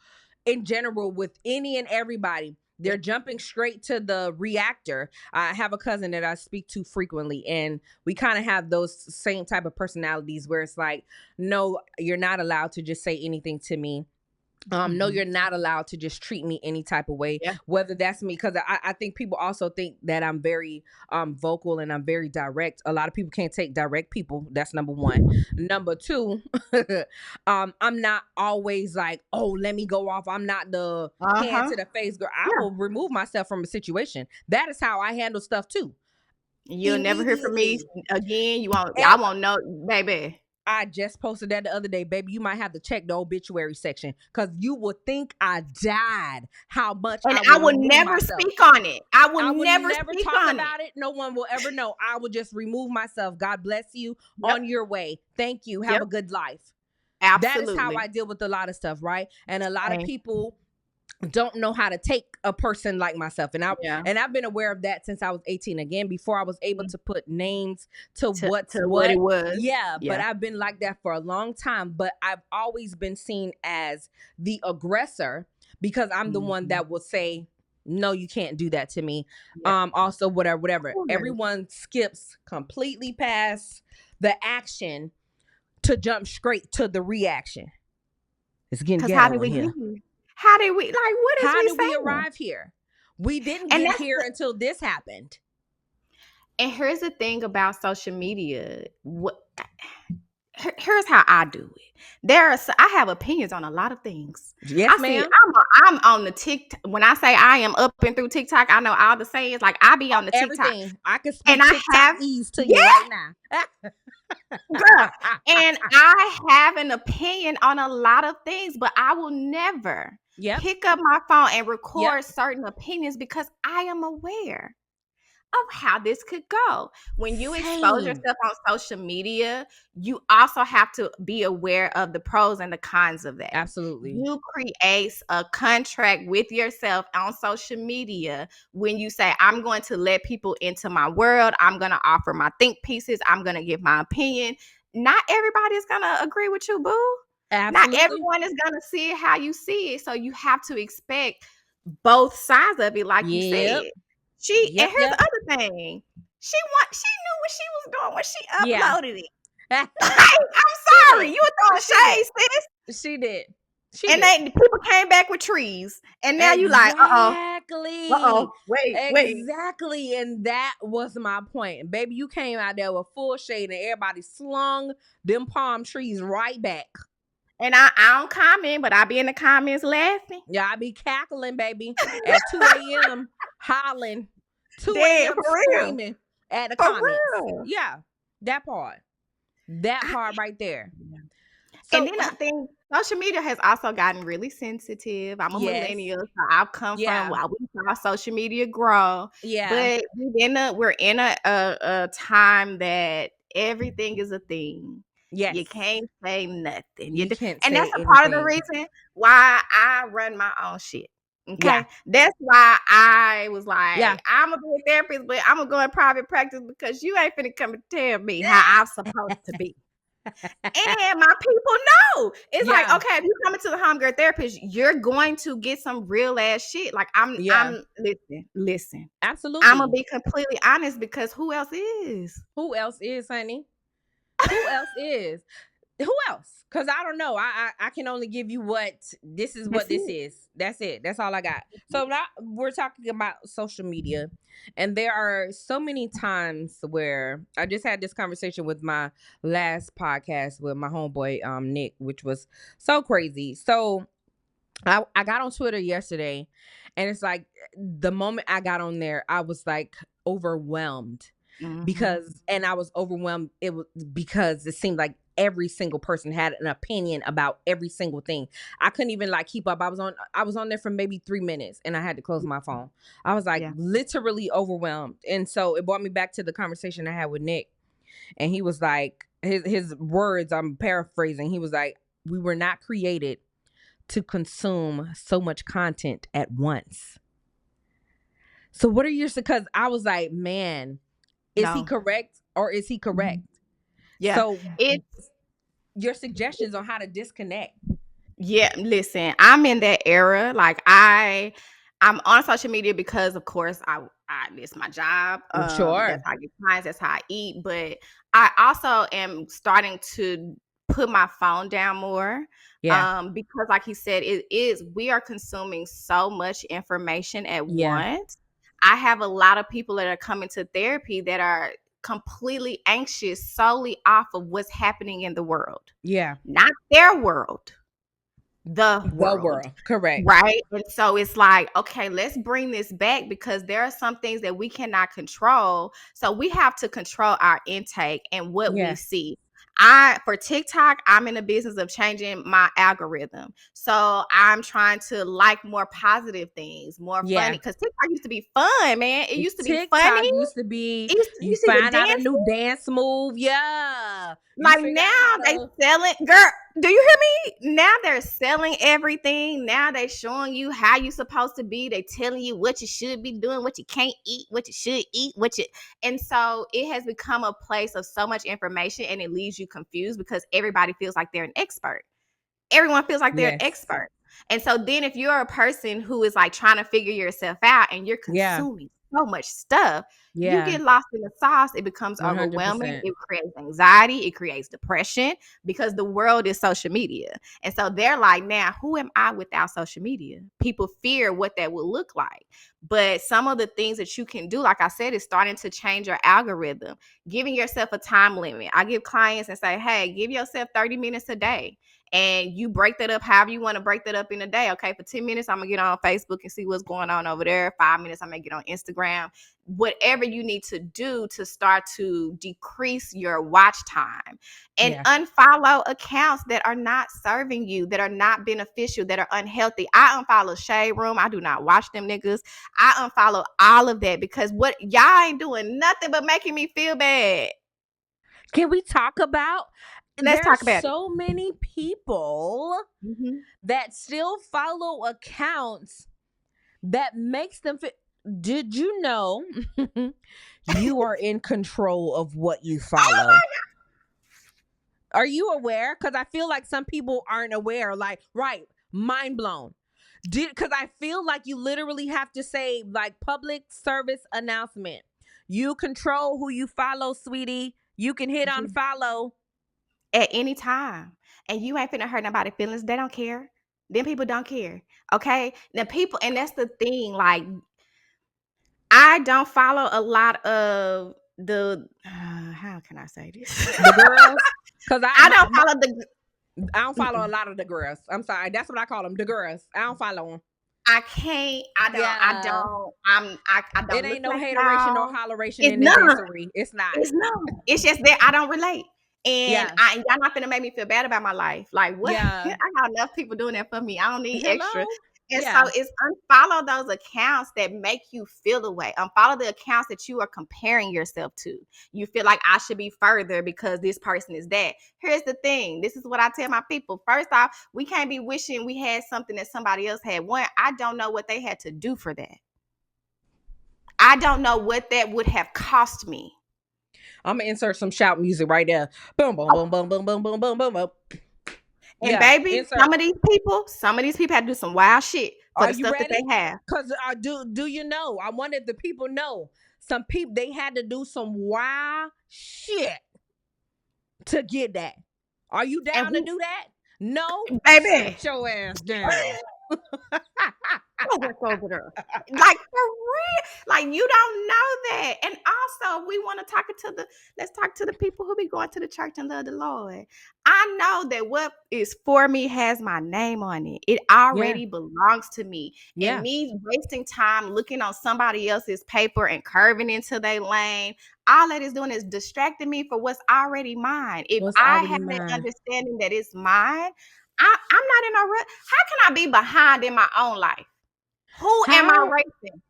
with any and everybody. They're jumping straight to the reactor. I have a cousin that I speak to frequently, and we kind of have those same type of personalities where it's like, no, you're not allowed to just say anything to me. No, you're not allowed to just treat me any type of way, whether that's me. Because I think people also think that I'm very vocal and I'm very direct. A lot of people can't take direct people. That's number one. Number two, I'm not always like, oh, let me go off. I'm not the hand to the face girl. I will remove myself from a situation. That is how I handle stuff too.
You'll never hear from me again. I won't know, baby.
I just posted that the other day, baby. You might have to check the obituary section because you would think I died. How much?
And I would never speak on it. I will never
talk about it. No one will ever know. I will just remove myself. God bless you. On your way. Thank you. Have a good life.
Absolutely.
That is how I deal with a lot of stuff, right? And a lot of people don't know how to take a person like myself. And
Yeah.
I've been aware of that since I was 18. Again, before I was able to put names to what's
to
what.
what it was.
Yeah, but
Yeah.
I've been like that for a long time. But I've always been seen as the aggressor because I'm the one that will say, no, you can't do that to me.
Yeah.
Also, whatever.
Cool.
Everyone skips completely past the action to jump straight to the reaction. It's getting
Because how
ghetto
did we
in
get
here.
here? How did we, like, what is
How
we
did we
saying?
arrive here? We didn't
And
get
that's
here until this happened.
And here's the thing about social media. Here's how I do it. I have opinions on a lot of things.
Yes, ma'am.
I'm on the TikTok. When I say I am up and through TikTok, I know all the sayings. Like, I be on the TikTok.
Everything. I can speak
And I
TikTok
have-
ease to you right now.
Girl, and I have an opinion on a lot of things, but I will never pick up my phone and record certain opinions because I am aware of how this could go. When you expose yourself on social media, you also have to be aware of the pros and the cons of that.
Absolutely.
You create a contract with yourself on social media when you say, I'm going to let people into my world. I'm going to offer my think pieces. I'm going to give my opinion. Not everybody is going to agree with you, boo.
Absolutely.
Not everyone is going to see it how you see it. So you have to expect both sides of it, like you said. And here's the other thing. She knew what she was doing when she uploaded it. I'm sorry. You were throwing shade, sis.
She did.
Then people came back with trees. And now you like,
Exactly.
Wait.
Exactly. And that was my point. And baby, you came out there with full shade and everybody slung them palm trees right back.
And I don't comment, but I be in the comments laughing.
Yeah, I be cackling, baby, at 2 a.m. hollering, 2 a.m. screaming at the comments.
Real.
Yeah, that part right there.
So, and then I think social media has also gotten really sensitive. I'm a millennial, so I've come from while we saw social media grow.
Yeah,
but we're in a time that everything is a thing.
Yes.
You can't say nothing.
You can't
and
say
that's a part of the reason why I run my own shit. Okay. Yeah. That's why I was like, I'm gonna be a therapist, but I'm gonna go in private practice because you ain't finna come and tell me how I'm supposed to be. And my people know. It's like, okay, if you come into the homegirl therapist, you're going to get some real ass shit. Like I'm listen.
Absolutely.
I'm gonna be completely honest because who else is?
Who else is, honey? Who else is? Who else? Because I don't know. I can only give you this is. That's it. That's all I got. So now we're talking about social media. And there are so many times where I just had this conversation with my last podcast with my homeboy, Nick, which was so crazy. So I got on Twitter yesterday and it's like the moment I got on there, I was like overwhelmed. Mm-hmm. Because it seemed like every single person had an opinion about every single thing. I couldn't even like keep up. I was on there for maybe 3 minutes and I had to close my phone. I was like literally overwhelmed. And so it brought me back to the conversation I had with Nick. And he was like, his words, I'm paraphrasing. He was like, we were not created to consume so much content at once. So what are your, because I was like, man, is he correct or is he correct?
Yeah.
So it's your suggestions on how to disconnect.
Yeah, listen, I'm in that era. Like I'm on social media because of course I it's my job.
Sure.
That's how I get clients, that's how I eat. But I also am starting to put my phone down more. Yeah. Because like he said, we are consuming so much information at once. I have a lot of people that are coming to therapy that are completely anxious solely off of what's happening in the world.
Yeah.
Not their world. The world.
Correct.
Right. And so it's like, okay, let's bring this back because there are some things that we cannot control. So we have to control our intake and what we see. For TikTok, I'm in the business of changing my algorithm. So I'm trying to like more positive things, more funny. Because TikTok used to be fun, man. It used to be funny.
Used to be, you find out a new dance move. Yeah.
Like now they selling, girl. Do you hear me? Now they're selling everything. Now they're showing you how you're supposed to be. They're telling you what you should be doing, what you can't eat, what you should eat, and so it has become a place of so much information, and it leaves you confused because everybody feels like they're an expert. Everyone feels like they're an
Yes.
expert. And so then if you're a person who is like trying to figure yourself out and you're
Yeah.
consuming so much stuff, you
Yeah.
get lost in the sauce. It becomes overwhelming.
100%.
It creates anxiety. It creates depression because the world is social media. And so they're like, now, who am I without social media? People fear what that will look like. But some of the things that you can do, like I said, is starting to change your algorithm, giving yourself a time limit. I give clients and say, hey, give yourself 30 minutes a day. And you break that up however you want to break that up in a day. Okay, for 10 minutes, I'm going to get on Facebook and see what's going on over there. 5 minutes, I'm going to get on Instagram. Whatever you need to do to start to decrease your watch time and unfollow accounts that are not serving you, that are not beneficial, that are unhealthy. I unfollow Shade Room. I do not watch them niggas. I unfollow all of that because what y'all ain't doing nothing but making me feel bad.
Can we talk about?
Let's talk about
There's so many people that still follow accounts that makes them feel. Did you know you are in control of what you follow? Are you aware? Because I feel like some people aren't aware. Like, right, mind blown. Because I feel like you literally have to say, like, public service announcement. You control who you follow, sweetie. You can hit on follow
at any time. And you ain't finna hurt nobody's feelings. They don't care. Them people don't care. Okay? Now people, and that's the thing, like, I don't follow a lot of the how can I say this?
The girls. Because
I don't follow the
I don't follow a lot of the girls. I'm sorry. That's what I call them, the girls. I don't follow them.
I can't. I don't. I don't.
It ain't no
like
hateration
y'all.
or holleration
It's
in this history. It's not.
It's not. It's just that I don't relate. And y'all not gonna make me feel bad about my life. Like what? I got enough people doing that for me. I don't need extra. And so it's unfollow those accounts that make you feel the way. Unfollow the accounts that you are comparing yourself to. You feel like I should be further because this person is that. Here's the thing. This is what I tell my people. First off, we can't be wishing we had something that somebody else had. One, I don't know what they had to do for that. I don't know what that would have cost me.
I'm gonna insert some shout music right there. Boom, boom, boom, boom, boom, boom, boom, boom, boom, boom.
And baby, some of these people had to do some wild shit for the stuff that they have.
Because do you know? I wanted the people know. Some people, they had to do some wild shit to get that. Are you down to do that? No,
baby.
Sit your ass down.
Like for real, like you don't know that. And also, we want to let's talk to the people who be going to the church and love the Lord. I know that what is for me has my name on it. It already belongs to me. And me wasting time looking on somebody else's paper and curving into their lane, all that is doing is distracting me for what's already mine. If I have that understanding that it's mine, I'm not in a rush. How can I be behind in my own life? Who am I racing?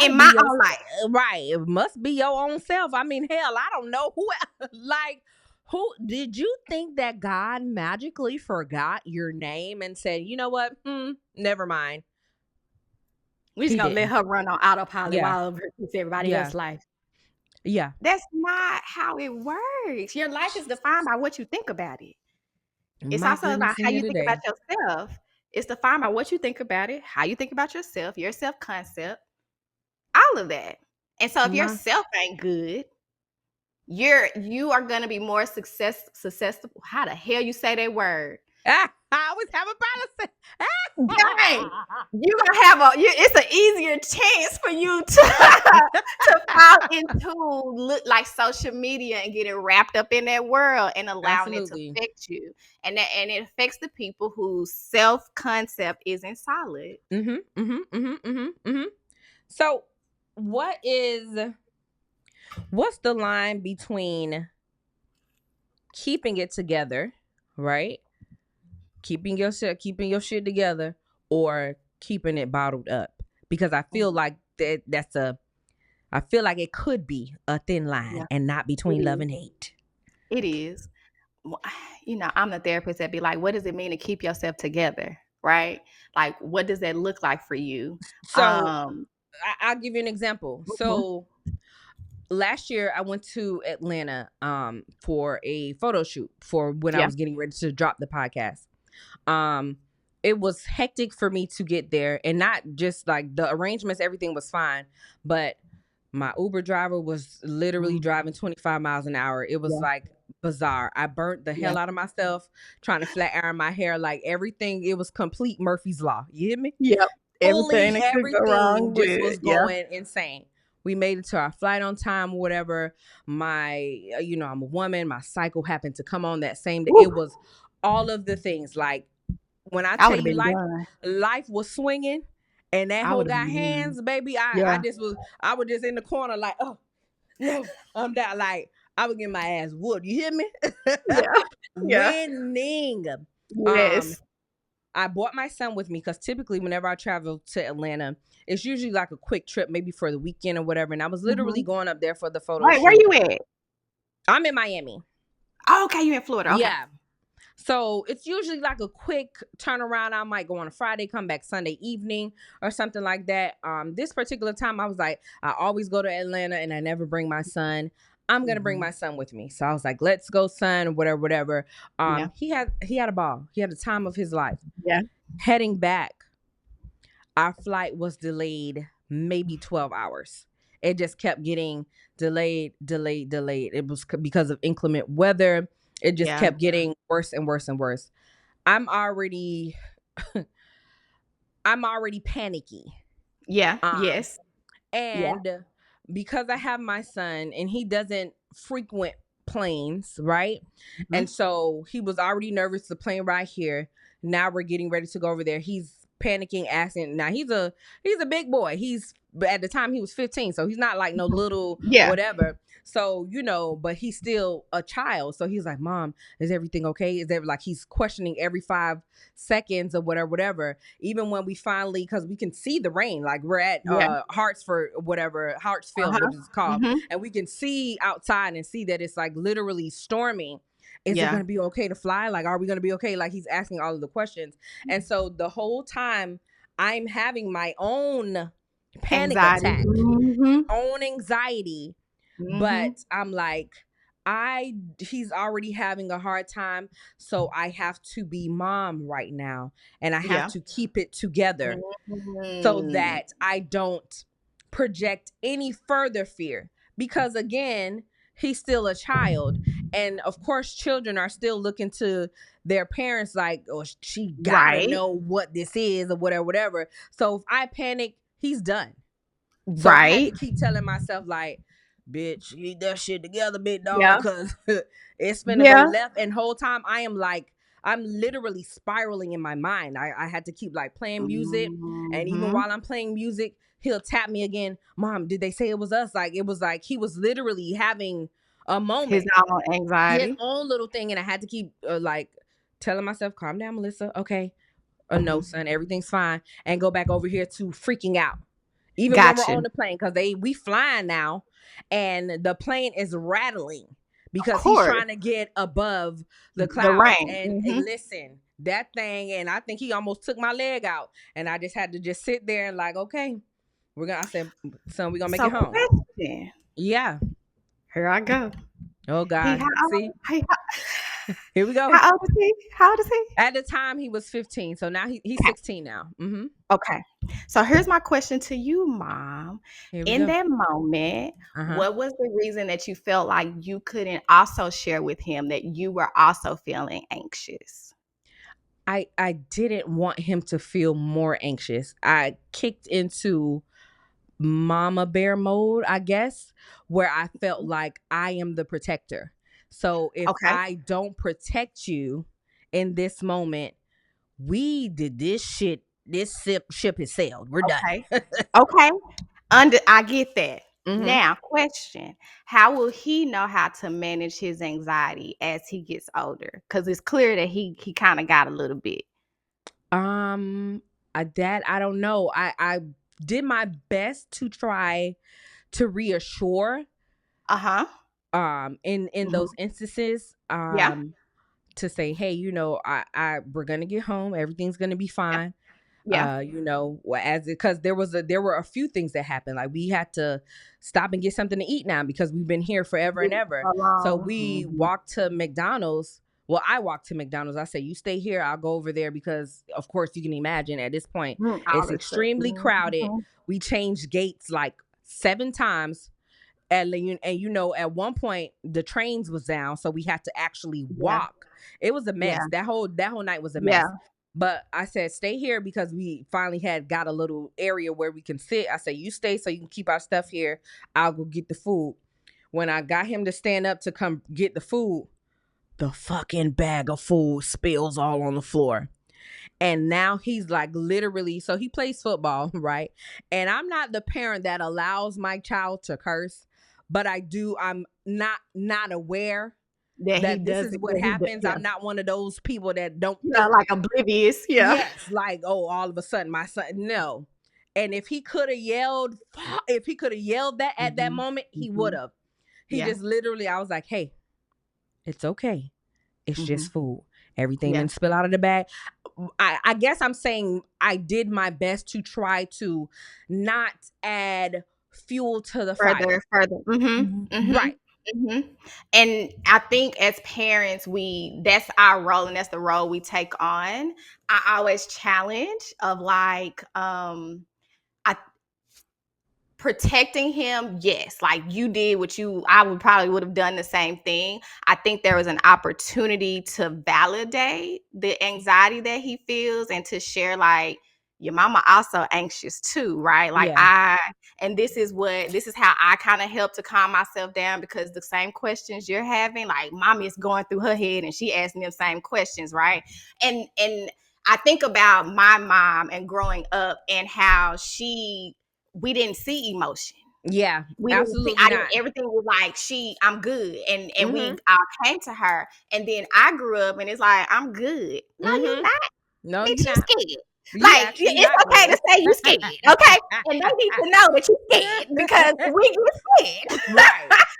In my own life.
Right. It must be your own self. I mean, hell, I don't know who. Like, who did you think that God magically forgot your name and said, you know what? Never mind.
We just gonna let her run on autopilot while everybody else's life.
Yeah.
That's not how it works. Your life is defined by what you think about it. It's also about how you think about yourself. It's defined by what you think about it, how you think about yourself, your self-concept, all of that. And so if your self ain't good, you are gonna be more successful. How the hell you say that word?
I was having
Dang, you gonna have it's an easier chance for you to fall into like social media and get it wrapped up in that world and allowing it to affect you. And it affects the people whose self-concept isn't solid.
So what's the line between keeping it together, right? Keeping your shit together, or keeping it bottled up? Because I feel like I feel like it could be a thin line and not between love and hate.
It is. I'm the therapist that be like, what does it mean to keep yourself together? Right? Like, what does that look like for you?
So
Um,
I'll give you an example.
mhm.
So last year I went to Atlanta for a photo shoot for when I
Yeah.
was getting ready to drop the podcast. Um it was hectic for me to get there, and not just like the arrangements, everything was fine, but my Uber driver was literally
Mhm.
driving 25 miles an hour. It was
Yeah.
like bizarre. I burnt the
Yeah.
hell out of myself trying to flat iron my hair, like everything. It was complete Murphy's Law. You hear me?
Yep.
Fully
Everything that could go
everything
wrong
just
would.
was
Yeah.
going insane. We made it to our flight on time or whatever. My, I'm a woman. My cycle happened to come on that same day.
Woo.
It was all of the things. Like when I
I
tell
would have
you
been done.
life was swinging, and that
I
hoe
would have
got
been done.
hands, baby. I
Yeah.
just was, I was just in the corner like, oh no, I'm down. Like I would get my ass whooped. You hear me?
Yeah. Yeah.
Winning.
Yes.
I brought my son with me because typically whenever I travel to Atlanta, it's usually like a quick trip, maybe for the weekend or whatever. And I was literally
Mhm.
going up there for the photo
Wait, where
shoot.
you at?
I'm in Miami.
Oh, okay, you in Florida. Okay.
Yeah. So it's usually like a quick turnaround. I might go on a Friday, come back Sunday evening or something like that. This particular time I was like, I always go to Atlanta and I never bring my son. I'm gonna bring
Mhm.
my son with me. So I was like, let's go, son, whatever.
Yeah.
He had a ball. He had the time of his life.
Yeah.
Heading back, our flight was delayed maybe 12 hours. It just kept getting delayed. It was because of inclement weather. It just
Yeah.
kept getting worse and worse and worse. I'm already panicky.
Yeah.
Um,
Yes. Yeah.
and because I have my son and he doesn't frequent planes, right?
Mhm.
And so he was already nervous, the plane right here. Now we're getting ready to go over there. He's panicking, asking. Now he's a big boy. But at the time he was 15, so he's not like no little
Yeah.
whatever. So, but he's still a child. So he's like, Mom, is everything okay? Is there, like, he's questioning every 5 seconds or whatever. Even when we finally, because we can see the rain, like we're at
Yeah.
Hartsfield,
Uh-huh.
which is called,
Mhm.
and we can see outside and see that it's like literally storming. Is it
Yeah.
going to be okay to fly? Like, are we going to be okay? Like, he's asking all of the questions. And so the whole time I'm having my own panic
Anxiety.
attack,
Mhm.
own anxiety.
Mhm.
But I'm like, he's already having a hard time. So I have to be mom right now. And I have
Yeah.
to keep it together so that I don't project any further fear. Because again, he's still a child. And of course, children are still looking to their parents like, oh, she gotta
Right.
know what this is or whatever. So if I panic, he's done. So I had to
Right.
keep telling myself like, bitch, get that shit together, big dog,
Yeah.
because it's finna
Yeah.
go left. And whole time I'm literally spiraling in my mind. I had to keep like playing music. And even
Mhm.
while I'm playing music, he'll tap me again. Mom, did they say it was us? Like, it was like he was literally having a moment,
His own
his
anxiety.
own little thing. And I had to keep like telling myself, calm down, Melissa. Okay. No, son, everything's fine. And go back over here to freaking out. Even when we're
Gotcha.
on the plane, because we flying now, and the plane is rattling because he's
course.
trying to get above the
The
clouds.
rain.
And
Mhm.
listen, that thing, and I think he almost took my leg out, and I just had to just sit there and like, okay, I said, son, we're gonna make
So
it home.
question.
Yeah.
Here I go.
Oh God. See, here we go.
How old is he? How old is he?
At the time he was 15, so now he's 16 now. Mm-hmm.
Okay. So here's my question to you, Mom.
Here we
In
go.
that moment,
Uh-huh.
what was the reason that you felt like you couldn't also share with him that you were also feeling anxious?
I didn't want him to feel more anxious. I kicked into mama bear mode, I guess, where I felt like I am the protector. So if
Okay.
I don't protect you in this moment, we did this shit. This ship has sailed. We're done.
Okay. Okay. I get that.
Mhm.
Now, question. How will he know how to manage his anxiety as he gets older? Because it's clear that he kind of got a little bit.
That I don't know. I did my best to try to reassure
Uh-huh.
in those instances.
Yeah.
to say, hey, I we're gonna get home, everything's gonna be fine.
Yeah.
Because there were a few things that happened. Like we had to stop and get something to eat now because we've been here forever and ever. So we walked to McDonald's. Well, I walked to McDonald's. I said, you stay here, I'll go over there, because of course you can imagine at this point it's extremely crowded. We changed gates like 7 times. And at one point the trains was down, so we had to actually walk. It was a mess. That whole night was a mess. But I said, stay here, because we finally got a little area where we can sit. I said, you stay so you can keep our stuff here. I'll go get the food. When I got him to stand up to come get the food, the fucking bag of food spills all on the floor. And now he's like literally, so he plays football, right? And I'm not the parent that allows my child to curse, but I'm not aware that this is what happens. I'm not one of those people that don't
like oblivious.
Yes, like, oh, all of a sudden my son, no. And if he could have yelled that at that moment, he would have. He just literally, I was like, hey, it's okay. It's just food. Everything didn't spill out of the bag. I guess I'm saying I did my best to try to not add fuel to the fire.
Further.
Right.
And I think as parents, that's our role, and that's the role we take on. I always challenge of like, protecting him. Yes, like you did I would have done the same thing. I think there was an opportunity to validate the anxiety that he feels and to share, like, your mama also anxious too, right? Like and this is how I kind of help to calm myself down, because the same questions you're having, like mommy is going through her head and she asking them same questions, right? And I think about my mom and growing up and how we didn't see emotion.
Yeah, absolutely.
Everything was like, I'm good. And I came to her, and then I grew up and it's like, I'm good. No, you're not.
No,
bitch,
you're
you
not.
scared. Like, it's okay to say you scared, okay? And they need to know that you scared, because we get scared.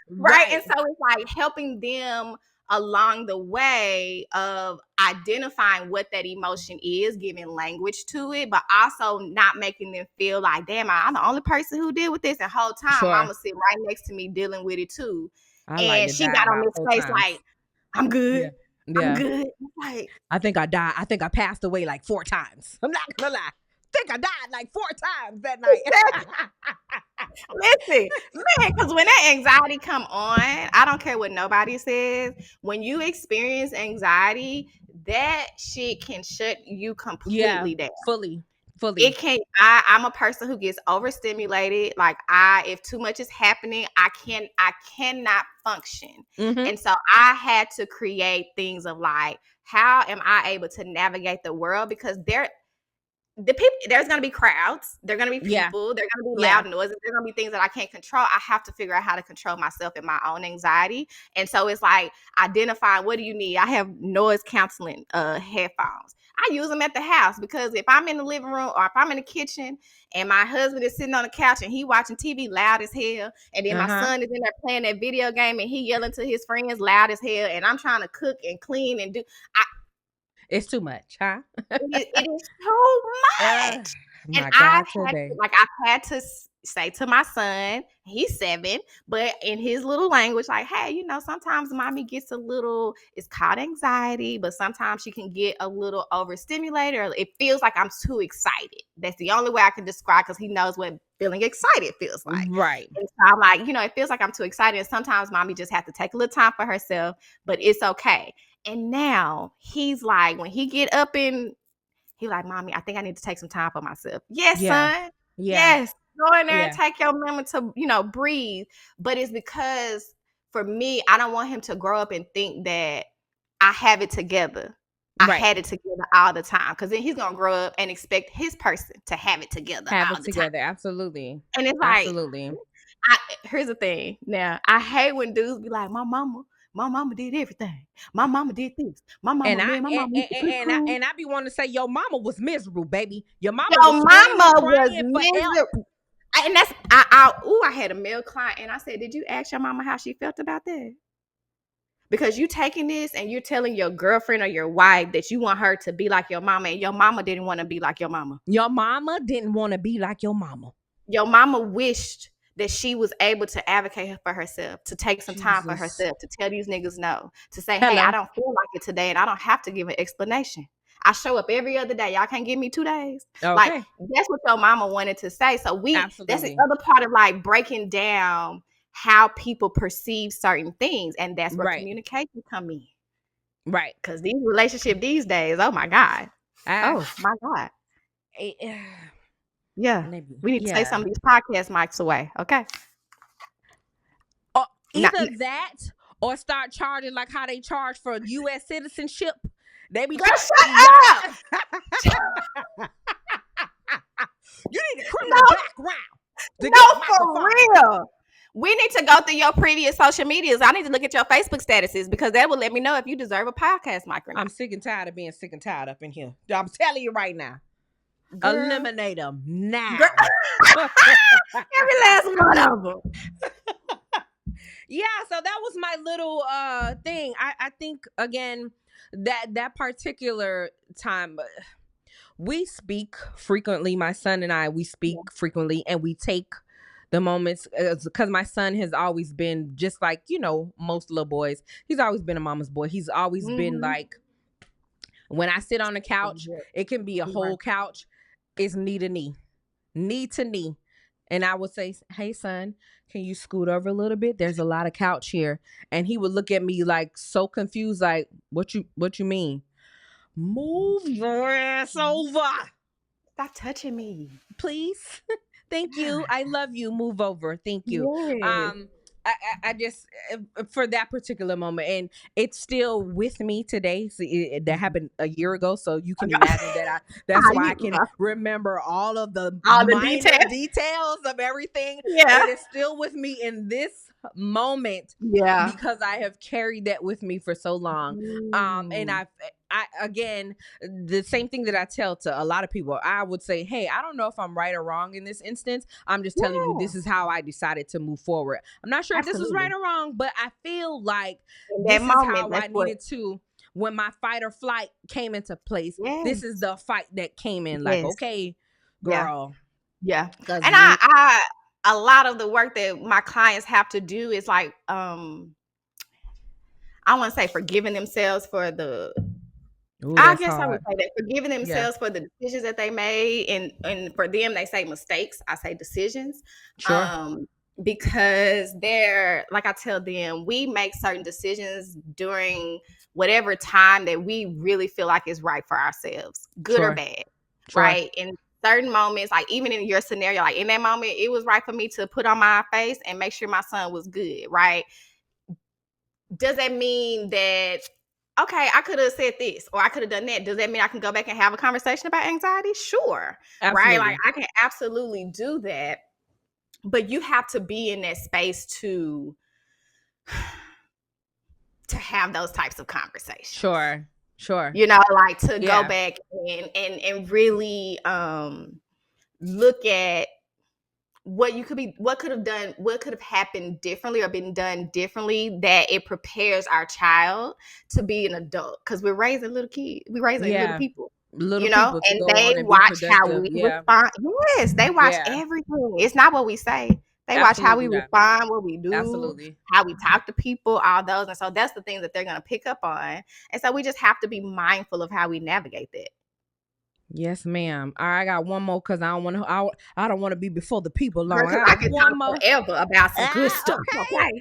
Right. And so it's like helping them along the way of identifying what that emotion is, giving language to it, but also not making them feel like, damn, I'm the only person who deal with this. The whole time mama sitting right next to me dealing with it too. And she got on this face like, I'm good. I'm good. Like,
I think I died. I think I passed away like 4 times. I'm not gonna lie. I think I died like 4 times that night.
Listen, man, because when that anxiety come on, I don't care what nobody says. When you experience anxiety, that shit can shut you completely down.
Fully.
It can't. I'm a person who gets overstimulated. Like, if too much is happening, I cannot function. And so I had to create things of like, how am I able to navigate the world? Because there's going to be crowds. There are going to be people. There are going to be loud noises. There are going to be things that I can't control. I have to figure out how to control myself and my own anxiety. And so it's like identifying, what do you need? I have noise canceling headphones. I use them at the house, because if I'm in the living room or if I'm in the kitchen and my husband is sitting on the couch and he watching TV loud as hell, and then my son is in there playing that video game and he yelling to his friends loud as hell, and I'm trying to cook and clean and do,
it's too much, huh?
it is too much. And I've had to say to my son, he's 7, but in his little language, like, hey, sometimes mommy gets it's called anxiety, but sometimes she can get a little overstimulated, or it feels like I'm too excited. That's the only way I can describe, because he knows what feeling excited feels like.
Right.
And so I'm like, it feels like I'm too excited. And sometimes mommy just has to take a little time for herself, but it's okay. And now he's like, when he get up and he like, mommy, I think I need to take some time for myself. Yes, son. Yes. Go in there and take your moment to, breathe. But it's because, for me, I don't want him to grow up and think that I have it together. I had it together all the time. Because then he's going to grow up and expect his person to have it together all the time.
Absolutely.
And it's like, here's the thing. Now, I hate when dudes be like, my mama did everything. My mama did this. My mama
and
did.
And I be wanting to say, your mama was miserable, baby. Your mama
was miserable. And that's I had a male client, and I said, did you ask your mama how she felt about that? Because you taking this and you're telling your girlfriend or your wife that you want her to be like your mama, and your mama didn't want to be like your mama.
Your mama didn't want to be like your mama.
Your mama wished that she was able to advocate for herself, to take some time for
Jesus.
herself, to tell these niggas no, to say,
Hello.
hey, I don't feel like it today and I don't have to give an explanation. I show up every other day. Y'all can't give me 2 days.
Okay.
Like, that's what your mama wanted to say. So that's the
Absolutely.
other part of like breaking down how people perceive certain things. And that's where
Right.
communication come in.
Right.
Because these relationships these days, oh my God. Oh my God. Yeah. We need to take some of these podcast mics away. Okay.
Either that or start charging like how they charge for U.S. citizenship. They be
Girl, shut up.
You need a criminal background.
No, for real. We need to go through your previous social medias. I need to look at your Facebook statuses because that will let me know if you deserve a podcast mic or not.
I'm sick and tired of being sick and tired up in here. I'm telling you right now.
Girl.
Eliminate them now.
Every last one of them.
Yeah, so that was my little thing. I think again that particular time we speak frequently. My son and I, we speak frequently, and we take the moments because my son has always been just like, you know, most little boys. He's always been a mama's boy. He's always been like, when I sit on the couch, it can be a whole couch. It's knee to knee. And I would say, hey, son, can you scoot over a little bit? There's a lot of couch here. And he would look at me like so confused, like, what you mean? Move your ass over.
Stop touching me.
Please. Thank you. I love you. Move over. Thank you.
Yes.
I just, for that particular moment, and it's still with me today. So that happened a year ago, so you can imagine that that's why I can remember all the minor details of everything.
Yeah.
It is still with me in this moment.
Yeah.
Because I have carried that with me for so long. And I again, the same thing that I tell to a lot of people, I would say, hey, I don't know if I'm right or wrong in this instance. I'm just telling you, this is how I decided to move forward. I'm not sure if this was right or wrong, but I feel like this is how I needed to, when my fight or flight came into place, this is the fight that came in. Like, okay, girl.
Yeah. And I a lot of the work that my clients have to do is like, I want to say forgiving themselves for the, I guess hard. I would say that forgiving themselves for the decisions that they made, and for them, they say mistakes. I say decisions.
Sure.
Because they're, like I tell them, we make certain decisions during whatever time that we really feel like is right for ourselves, good or bad, right? And certain moments, like even in your scenario, like in that moment, it was right for me to put on my face and make sure my son was good, right? Does that mean that, okay, I could have said this or I could have done that? Does that mean I can go back and have a conversation about anxiety? Sure. Absolutely. Right? Like I can absolutely do that. But you have to be in that space to have those types of conversations.
Sure.
You know, like to go back and really look at what could have happened differently or been done differently, that it prepares our child to be an adult. Because we're raising little kids, we're raising little people. You know, and they watch how we respond. Yes, they watch everything. It's not what we say. They watch how we respond, what we do, how we talk to people, all those. And so that's the things that they're going to pick up on. And so we just have to be mindful of how we navigate that.
Yes, ma'am. All right, I got one more because I don't want to be before the people long.
I can talk forever about some good stuff.
Okay.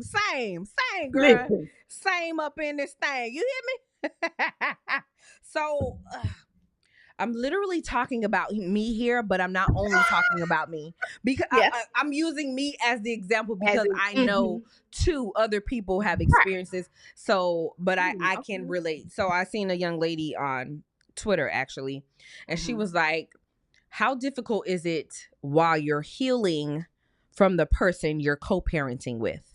Same, girl. Listen. Same up in this thing. You hear me? So I'm literally talking about me here, but I'm not only talking about me, because I'm using me as the example because I know 2 other people have experiences. So, but I can relate. So I seen a young lady on Twitter actually, and she was like, how difficult is it while you're healing from the person you're co-parenting with?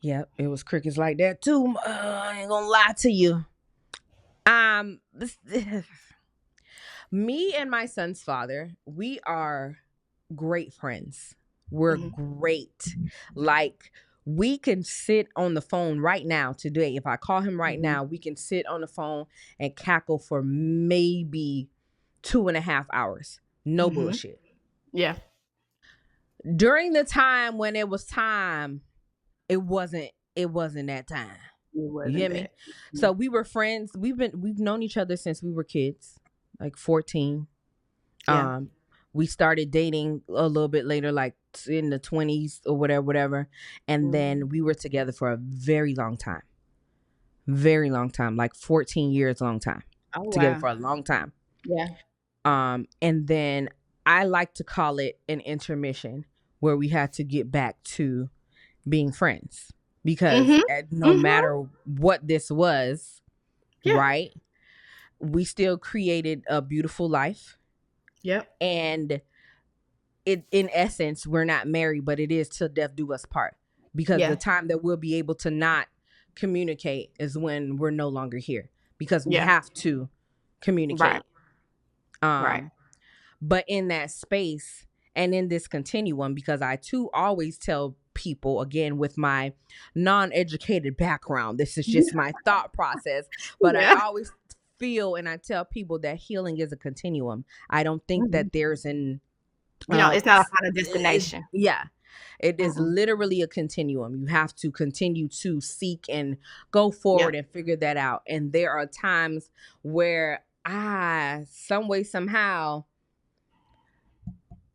Yep, it was crickets like that too. I ain't gonna lie to you. Me and my son's father, we are great friends. We're
Mhm.
great. Like, we can sit on the phone right now today. If I call him right
Mhm.
now, we can sit on the phone and cackle for maybe 2.5 hours. No
Mhm.
bullshit.
Yeah.
During the time when it was time, it wasn't that time.
It
You
wasn't
hear me?
that.
So we were friends. We've known each other since we were kids, like 14.
Yeah.
We started dating a little bit later, like in the 20s or whatever. And
Mhm.
then we were together for a very long time. Very long time, like 14 years, long time.
Oh
Together
wow.
for a long time.
Yeah.
And then I like to call it an intermission where we had to get back to being friends because
Mhm.
no
Mhm.
matter what this was,
Yeah.
right? We still created a beautiful life.
Yep.
And it, in essence, we're not married, but it is till death do us part. Because
Yeah.
the time that we'll be able to not communicate is when we're no longer here. Because we
Yeah.
have to communicate.
Right.
But in that space and in this continuum, because I too always tell people, again, with my non-educated background, this is just my thought process, but I
Yeah.
always feel and I tell people that healing is a continuum. I don't think
Mhm.
that there's an
It's not a final
it,
destination.
yeah, it is
Mm-mm.
literally a continuum. You have to continue to seek and go
Yeah.
forward and figure that out. And there are times where I, some way, somehow,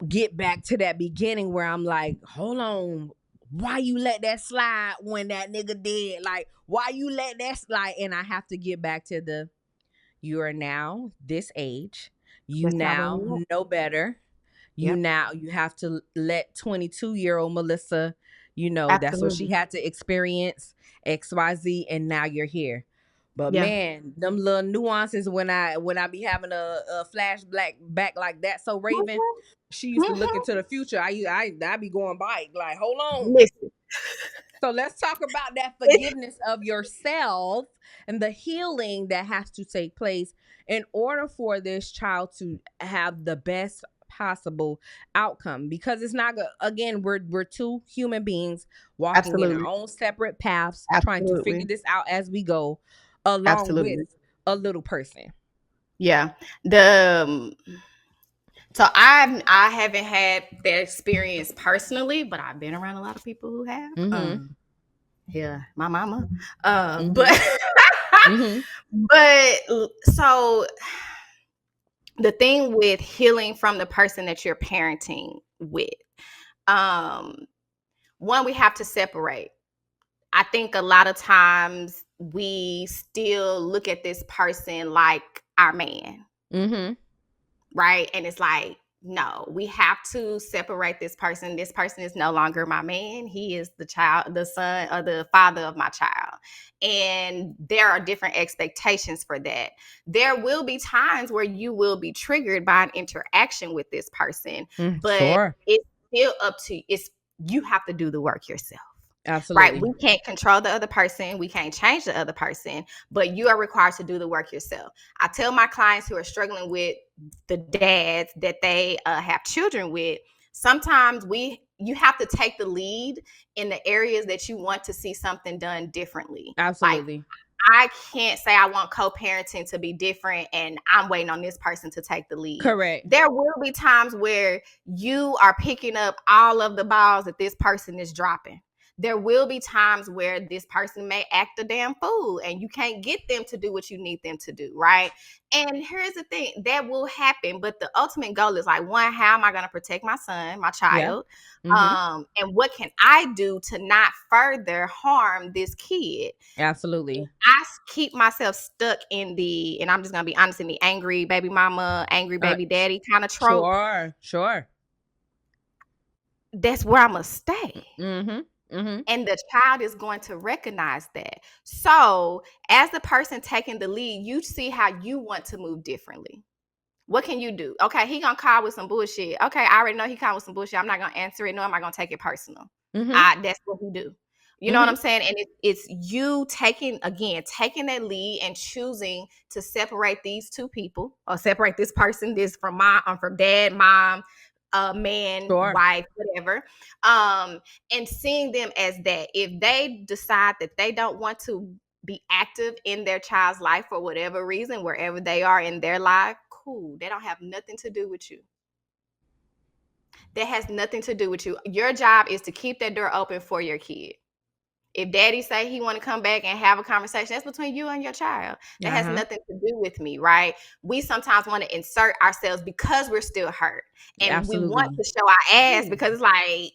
get back to that beginning where I'm like, hold on, why you let that slide when that nigga did? Like, why you let that slide? And I have to get back to the, you are now this age. You
That's not where
now
we at.
know better. You
Yep.
now, you have to let 22-year-old Melissa, that's what she
Absolutely.
had to experience, XYZ, and now you're here. But
Yeah.
man, them little nuances when I be having a flashback back like that. So Raven, she used to look
Mhm.
into the future. I be going by like, hold on.
Listen.
So let's talk about that
It's
forgiveness of yourself and the healing that has to take place in order for this child to have the best possible outcome, because it's not again, we're two human beings walking in our
absolutely.
own separate paths, trying to figure
Absolutely.
this out as we go, along with
Absolutely.
a little person.
Yeah. The so I haven't had that experience personally, but I've been around a lot of people who have.
Mm-hmm.
Yeah, my mama.
Mm-hmm.
But
Mm-hmm.
but so the thing with healing from the person that you're parenting with, um, one, we have to separate. I think a lot of times we still look at this person like our man,
Mm-hmm.
right? And it's like, no, we have to separate this person. This person is no longer my man. He is the child, the son, or the father of my child. And there are different expectations for that. There will be times where you will be triggered by an interaction with this person, but
Sure.
it's still up to you have to do the work yourself. Right.
Absolutely.
We can't control the other person. We can't change the other person, but you are required to do the work yourself. I tell my clients who are struggling with the dads that they have children with, sometimes you have to take the lead in the areas that you want to see something done differently. Like,
Absolutely.
I can't say I want co-parenting to be different and I'm waiting on this person to take the lead.
Correct.
There will be times where you are picking up all of the balls that this person is dropping. There will be times where this person may act a damn fool and you can't get them to do what you need them to do, right? And here's the thing, that will happen, but the ultimate goal is like, one, how am I going to protect my son, my child?
Mm-hmm.
And what can I do to not further harm this kid?
Absolutely.
I keep myself stuck in and I'm just going to be honest, in the angry baby mama, angry baby daddy kind of trope.
Sure.
That's where I must stay.
Mm-hmm. Mm-hmm.
And the child is going to recognize that. So as the person taking the lead, you see how you want to move differently. What can you do? Okay, he gonna call with some bullshit. Okay, I already know he called with some bullshit. I'm not gonna answer it. No, I'm not gonna take it personal.
Mm-hmm.
That's what he do. You know what I'm saying? And it's you taking that lead and choosing to separate these two people, or separate this person, from dad, mom, a man,
Sure.
wife, whatever, and seeing them as that. If they decide that they don't want to be active in their child's life for whatever reason, wherever they are in their life, cool. They don't have nothing to do with you. That has nothing to do with you. Your job is to keep that door open for your kid. If daddy say he want to come back and have a conversation, that's between you and your child. That has nothing to do with me, right? We sometimes want to insert ourselves because we're still hurt. And we want to show our ass because it's like,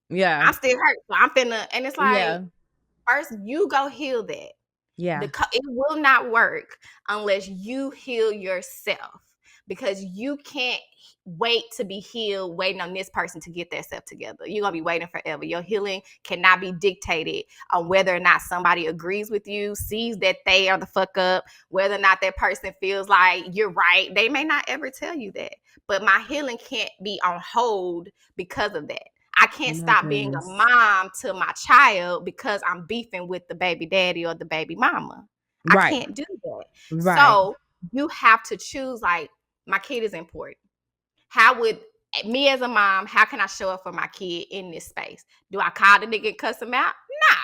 yeah,
I'm still hurt. So I'm finna, and it's like,
yeah,
first you go heal that.
yeah,
It will not work unless you heal yourself, because you can't wait to be healed waiting on this person to get their stuff together. You're going to be waiting forever. Your healing cannot be dictated on whether or not somebody agrees with you, sees that they are the fuck up, whether or not that person feels like you're right. They may not ever tell you that, but my healing can't be on hold because of that. I can't stop being a mom to my child because I'm beefing with the baby daddy or the baby mama. I can't do that. Right. So you have to choose, like, my kid is important. How would me as a mom, how can I show up for my kid in this space? Do I call the nigga and cuss him out? Nah.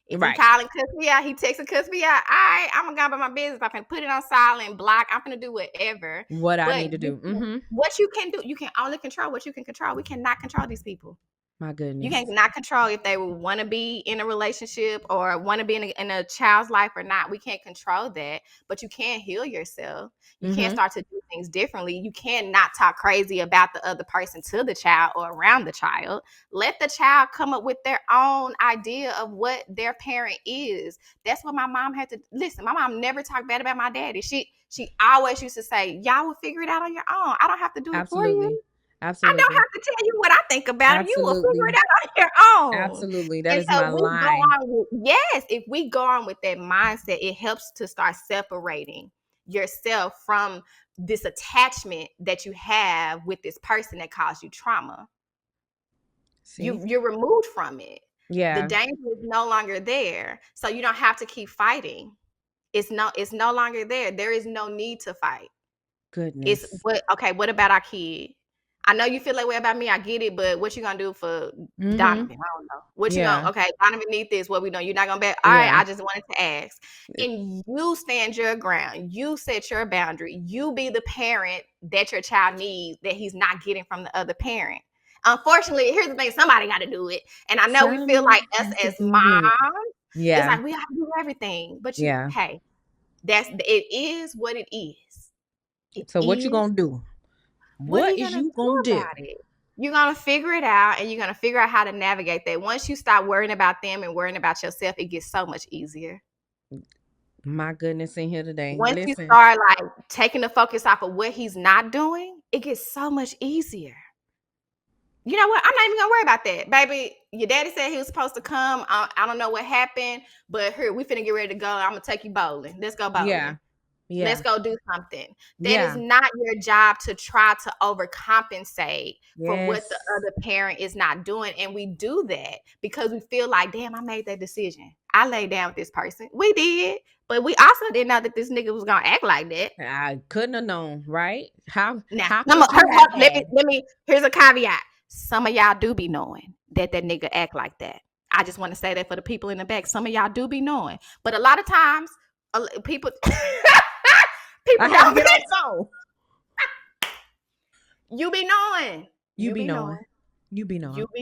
If he call and cuss me out, he texts and cuss me out, all right, I'm gonna go about my business. I can put it on silent, block. I'm gonna do whatever.
I need to do.
What you can do, you can only control what you can control. We cannot control these people.
My goodness.
You cannot control if they want to be in a relationship or want to be in a child's life or not. We can't control that, but you can heal yourself. You can't start to do things differently. You cannot talk crazy about the other person to the child or around the child. Let the child come up with their own idea of what their parent is. That's what my mom had to listen. My mom never talked bad about my daddy. She always used to say, y'all will figure it out on your own. I don't have to do it for you. Absolutely. I don't have to tell you what I think about him. You will figure it out on your own.
Absolutely. That is my line.
If we go on with that mindset, it helps to start separating yourself from this attachment that you have with this person that caused you trauma. You're removed from it. Yeah. The danger is no longer there. So you don't have to keep fighting. It's no longer there. There is no need to fight.
Goodness.
What about our kid? I know you feel that way about me. I get it, but what you gonna do for Donovan? I don't know. What you gonna? Okay, Donovan need this. What we doing? You're not gonna bet. All right. I just wanted to ask. And you stand your ground. You set your boundary. You be the parent that your child needs that he's not getting from the other parent. Unfortunately, here's the thing: somebody got to do it. And I know we feel like us as moms. Yeah, it's like we have to do everything. But hey, it is what it is.
So what you gonna do? What is you gonna do?
You're gonna figure it out, and you're gonna figure out how to navigate that. Once you stop worrying about them and worrying about yourself, it gets so much easier.
My goodness, in here today.
Once you start like taking the focus off of what he's not doing, it gets so much easier. You know what? I'm not even gonna worry about that, baby. Your daddy said he was supposed to come. I don't know what happened, but here we finna get ready to go. I'm gonna take you bowling. Let's go bowling. Yeah. Let's go do something. That is not your job to try to overcompensate for what the other parent is not doing. And we do that because we feel like, damn, I made that decision. I laid down with this person. We did. But we also didn't know that this nigga was gonna act like that.
I couldn't have known, right? Here's
a caveat. Some of y'all do be knowing that nigga act like that. I just want to say that for the people in the back. Some of y'all do be knowing. But a lot of times, people don't get on phone. You be knowing.
You be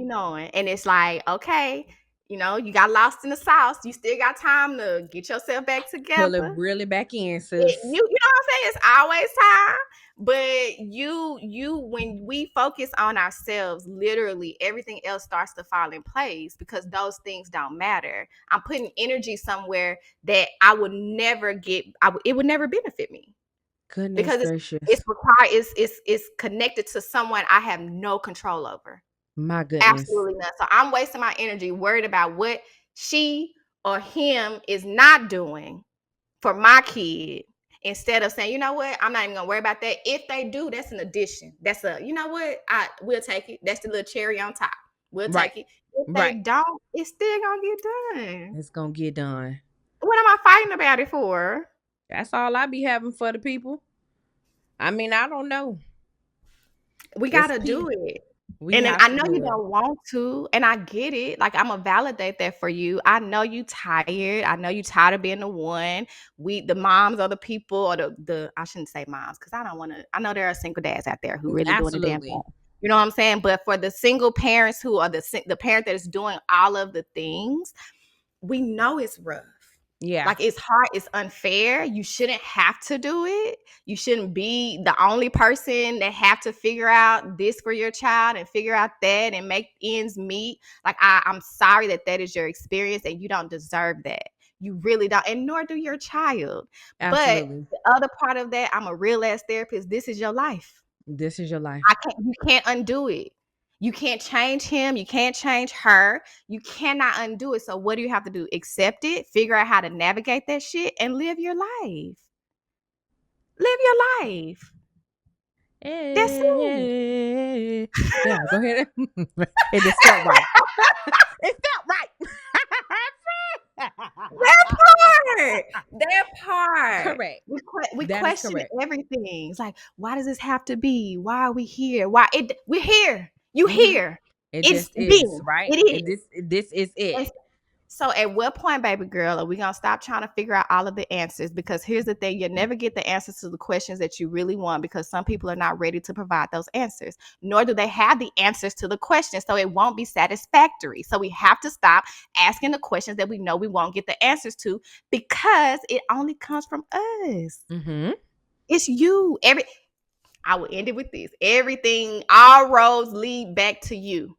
knowing. And it's like, okay, you got lost in the sauce. You still got time to get yourself back together. Pull it really back in, sis.
You know what I'm saying? It's always time. But when we focus on ourselves, literally everything else starts to fall in place because those things don't matter. I'm putting energy somewhere that I would never get. It would never benefit me.
Goodness
because
gracious.
It's required. It's connected to someone I have no control over.
My goodness.
Absolutely not. So I'm wasting my energy worried about what she or him is not doing for my kid. Instead of saying, you know what, I'm not even gonna worry about that. If they do, that's an addition. That's we'll take it. That's the little cherry on top. We'll take it. If they don't, it's still gonna get done.
It's gonna get done.
What am I fighting about it for?
That's all I be having for the people. I mean, I don't know.
We gotta do it. And then
have
I
to
know
do
you
it.
don't want to, and I get it. Like, I'ma validate that for you. I know you tired. I know you tired of being the one. The moms or the people or the I shouldn't say moms because I don't want to. I know there are single dads out there who really doing the damn
Absolutely.
thing. You know what I'm saying? But for the single parents who are the parent that is doing all of the things, we know it's rough.
Yeah.
Like, it's hard, it's unfair. You shouldn't have to do it. You shouldn't be the only person that have to figure out this for your child and figure out that and make ends meet. Like, I'm sorry that is your experience and you don't deserve that. You really don't, and nor do your child.
Absolutely.
But the other part of that, I'm a real ass therapist. This is your life.
This is your life.
You can't undo it. You can't change him. You can't change her. You cannot undo it. So what do you have to do? Accept it, figure out how to navigate that shit, and live your life. Live your life. That's it.
Yeah, go ahead. It just felt right. It felt right.
That part.
Correct.
We
That is
question
correct.
everything. It's like, why does this have to be? Why are we here? We're here. You
Mhm.
here.
It
It's
just is,
being.
right?
It is.
This is it.
And so at what point, baby girl, are we going to stop trying to figure out all of the answers? Because here's the thing. You'll never get the answers to the questions that you really want because some people are not ready to provide those answers, nor do they have the answers to the questions. So it won't be satisfactory. So we have to stop asking the questions that we know we won't get the answers to because it only comes from us.
Mm-hmm.
It's you. I will end it with this. All roads lead back to you.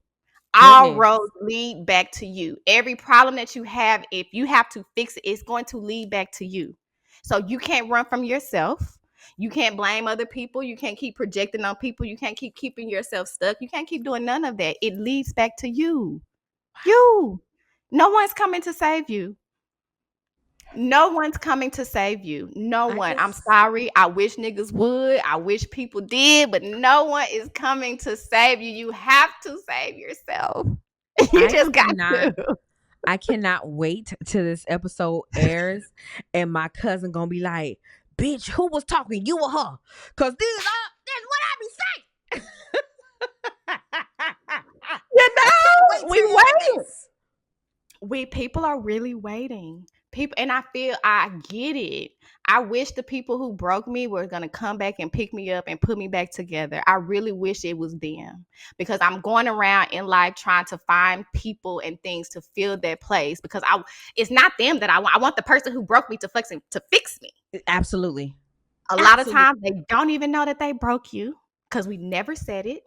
All
Goodness.
roads lead back to you. Every problem that you have, if you have to fix it, it's going to lead back to you. So you can't run from yourself. You can't blame other people. You can't keep projecting on people. You can't keep keeping yourself stuck. You can't keep doing none of that. It leads back to you. You. No one's coming to save you. No one's coming to save you. No one. I'm sorry. I wish niggas would. I wish people did, but no one is coming to save you. You have to save yourself. You just got to.
I cannot wait till this episode airs and my cousin gonna be like, bitch, who was talking, you or her? Cause that's what I be saying.
You know, we
wait.
People are really waiting. And I get it. I wish the people who broke me were going to come back and pick me up and put me back together. I really wish it was them because I'm going around in life trying to find people and things to fill that place because it's not them that I want. I want the person who broke me to fix me.
Absolutely.
A lot of times they don't even know that they broke you because we never said it.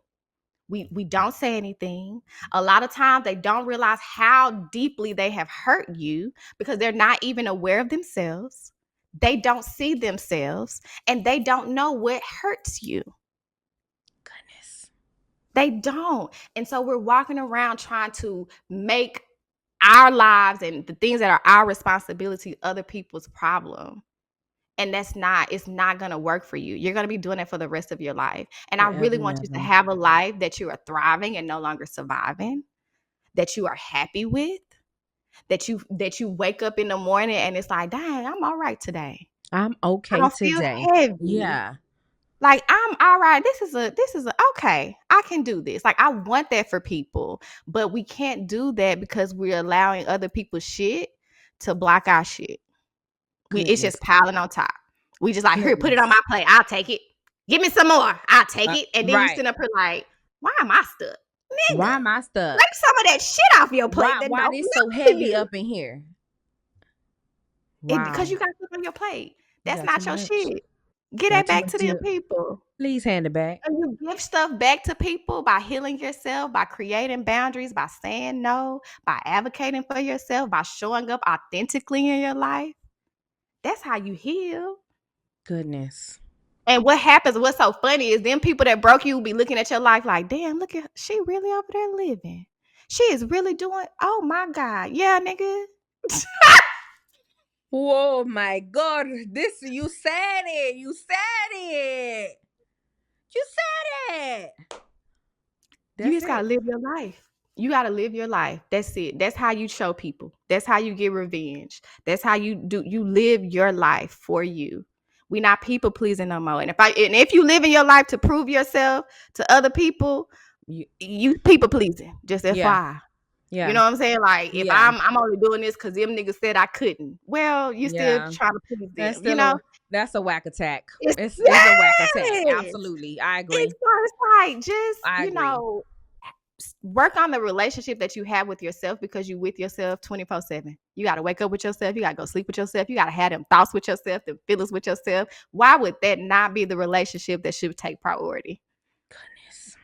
We don't say anything. A lot of times they don't realize how deeply they have hurt you because they're not even aware of themselves. They don't see themselves and they don't know what hurts you.
Goodness.
They don't. And so we're walking around trying to make our lives and the things that are our responsibility other people's problem. And it's not going to work for you. You're going to be doing it for the rest of your life. And I really want you to have a life that you are thriving and no longer surviving, that you are happy with, that you wake up in the morning and it's like, dang, I'm all right today.
I'm okay today.
Heavy.
Yeah.
Like, I'm all right. This is okay. I can do this. Like, I want that for people, but we can't do that because we're allowing other people's shit to block our shit. It's just piling on top. We just like, here, put it on my plate. I'll take it. Give me some more. I'll take it. And then you sit up here like, why am I stuck? Nigga,
why am I stuck?
take some of that shit off your plate.
Why is so heavy up in here?
Because you got something on your plate. That's not your shit. Get that back to them people.
Please hand it back.
And you give stuff back to people by healing yourself, by creating boundaries, by saying no, by advocating for yourself, by showing up authentically in your life. That's how you heal.
Goodness.
And what's so funny is them people that broke you will be looking at your life like, damn, look at she really over there living. She is really doing, oh my God. Yeah, nigga.
Whoa, my God. You said it. You said it.
You just got to live your life. You got to live your life. That's it. That's how you show people. That's how you get revenge. That's how you live your life for you. We're not people pleasing no more. And if you live in your life to prove yourself to other people, You people pleasing. Just FYI.
Yeah.
You know what I'm saying? Like if
Yeah.
I'm only doing this because them niggas said I couldn't. Well, you still
Yeah.
trying to please
That's
them. You
still
know?
that's a whack attack.
It's
It's a whack attack.
yes.
Absolutely. I agree.
It's like just
I agree.
work on the relationship that you have with yourself because you with yourself 24/7. You got to wake up with yourself. You got to go sleep with yourself. You got to have them thoughts with yourself, them feelings with yourself. Why would that not be the relationship that should take priority?
Goodness.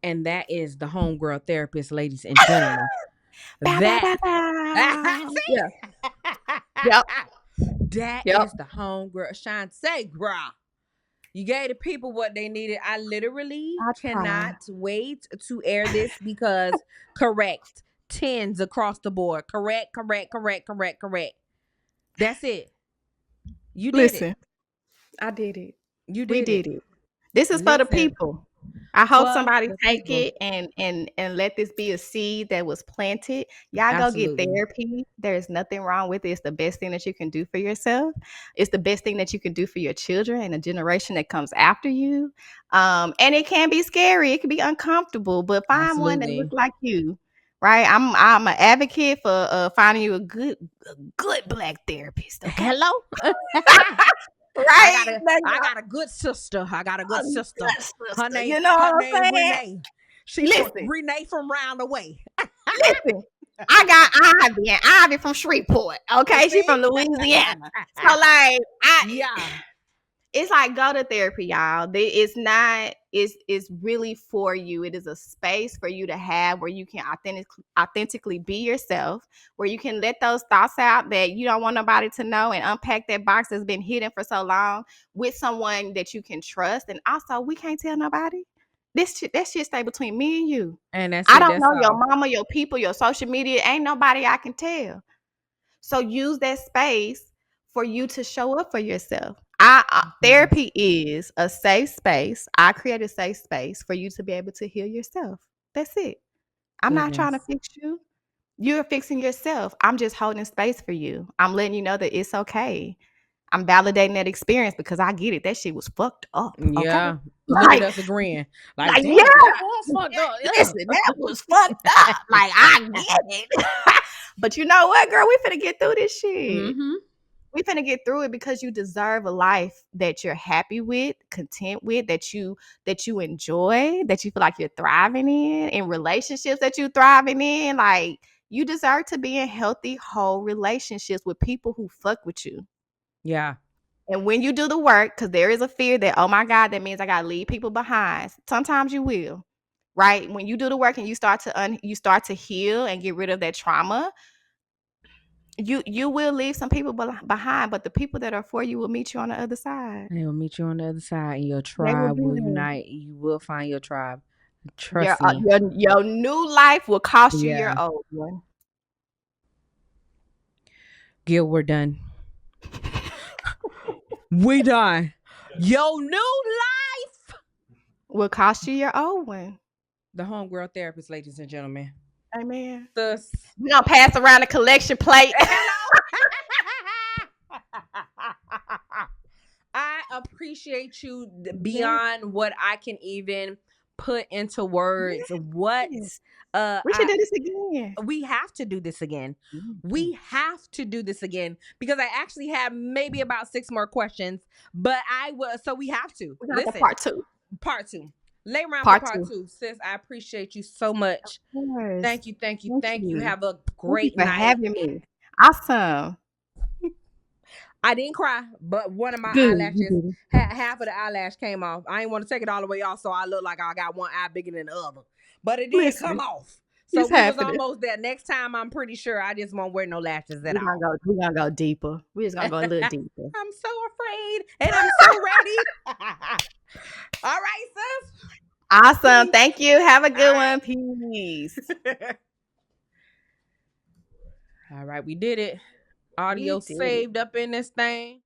And that is the homegirl therapist, ladies and gentlemen.
Bow, bow,
That
bow, bow.
See?
Yeah. Yep.
That
Yep.
is the homegirl. Shantae, girl. You gave the people what they needed. I literally cannot wait to air this because correct. 10s across the board. Correct. That's it. You did
Listen,
it.
I did it.
You did
We
it.
did it. This is for the
Listen.
people. I hope
For
somebody
the
take
people.
it and let this be a seed that was planted. Y'all go get
Absolutely.
therapy. There's nothing wrong with it. It's the best thing that you can do for yourself. It's the best thing that you can do for your children and the generation that comes after you. And it can be scary. It can be uncomfortable, but find one that
Absolutely.
looks like you. Right? I'm an advocate for finding you a good black therapist. Okay?
Hello?
Right?
I got a good sister. Her name,
You know
her
what
name
I'm saying?
Renee. She's
Listen.
Renee from round the way.
Listen, I got Ivy and Ivy from Shreveport. Okay, she from Louisiana. So like, it's like go to therapy, y'all. It's not. It's really for you. It is a space for you to have where you can authentically be yourself, where you can let those thoughts out that you don't want nobody to know, and unpack that box that's been hidden for so long with someone that you can trust. And also, we can't tell nobody. That shit stay between me and you.
And
I don't know your mama, your people, your social media. Ain't nobody I can tell. So use that space for you to show up for yourself. Therapy is a safe space. I create a safe space for you to be able to heal yourself. That's it. I'm not trying to fix you. You're fixing yourself. I'm just holding space for you. I'm letting you know that it's okay. I'm validating that experience because I get it. That shit was fucked up. Okay?
Yeah. Look at us agreeing. Like damn,
yeah.
that was fucked up.
Listen, that was fucked up. Like, I get it. But you know what, girl? We finna get through this shit.
Mm-hmm.
We finna get through it because you deserve a life that you're happy with, content with, that you enjoy, that you feel like you're thriving in relationships that you're thriving in. Like, you deserve to be in healthy, whole relationships with people who fuck with you.
Yeah.
And when you do the work, because there is a fear that, oh my God, that means I gotta leave people behind. Sometimes you will, right? When you do the work and you start to heal and get rid of that trauma, you will leave some people behind, but the people that are for you will meet you on the other side.
They will meet you on the other side, and your tribe will unite. You will find your tribe. Trust me.
Your new life will cost you your old one.
Gil, we're done. We done. Your new life
will cost you your old one.
The homegirl therapist, ladies and gentlemen.
Amen.
We're
gonna pass around the collection plate.
I appreciate you beyond what I can even put into words. What
we should do this again.
We have to do this again. We have to do this again because I actually have maybe about 6 more questions, but so we have to. Listen,
part two.
Lay around for part two. Sis, I appreciate you so much. Thank you. Have a great night.
Thank you for having me. Awesome.
I didn't cry, but one of my eyelashes, half of the eyelash came off. I didn't want to take it all the way off, so I look like I got one eye bigger than the other. But it did come off. So we was almost there. Next time, I'm pretty sure I just won't wear no lashes at all.
We're going to go deeper. We're just going to go a little deeper.
I'm so afraid, and I'm so ready. All right, sis.
Awesome. Peace. Thank you. Have a good one. Peace.
All right, we did it. Audio saved up in this thing.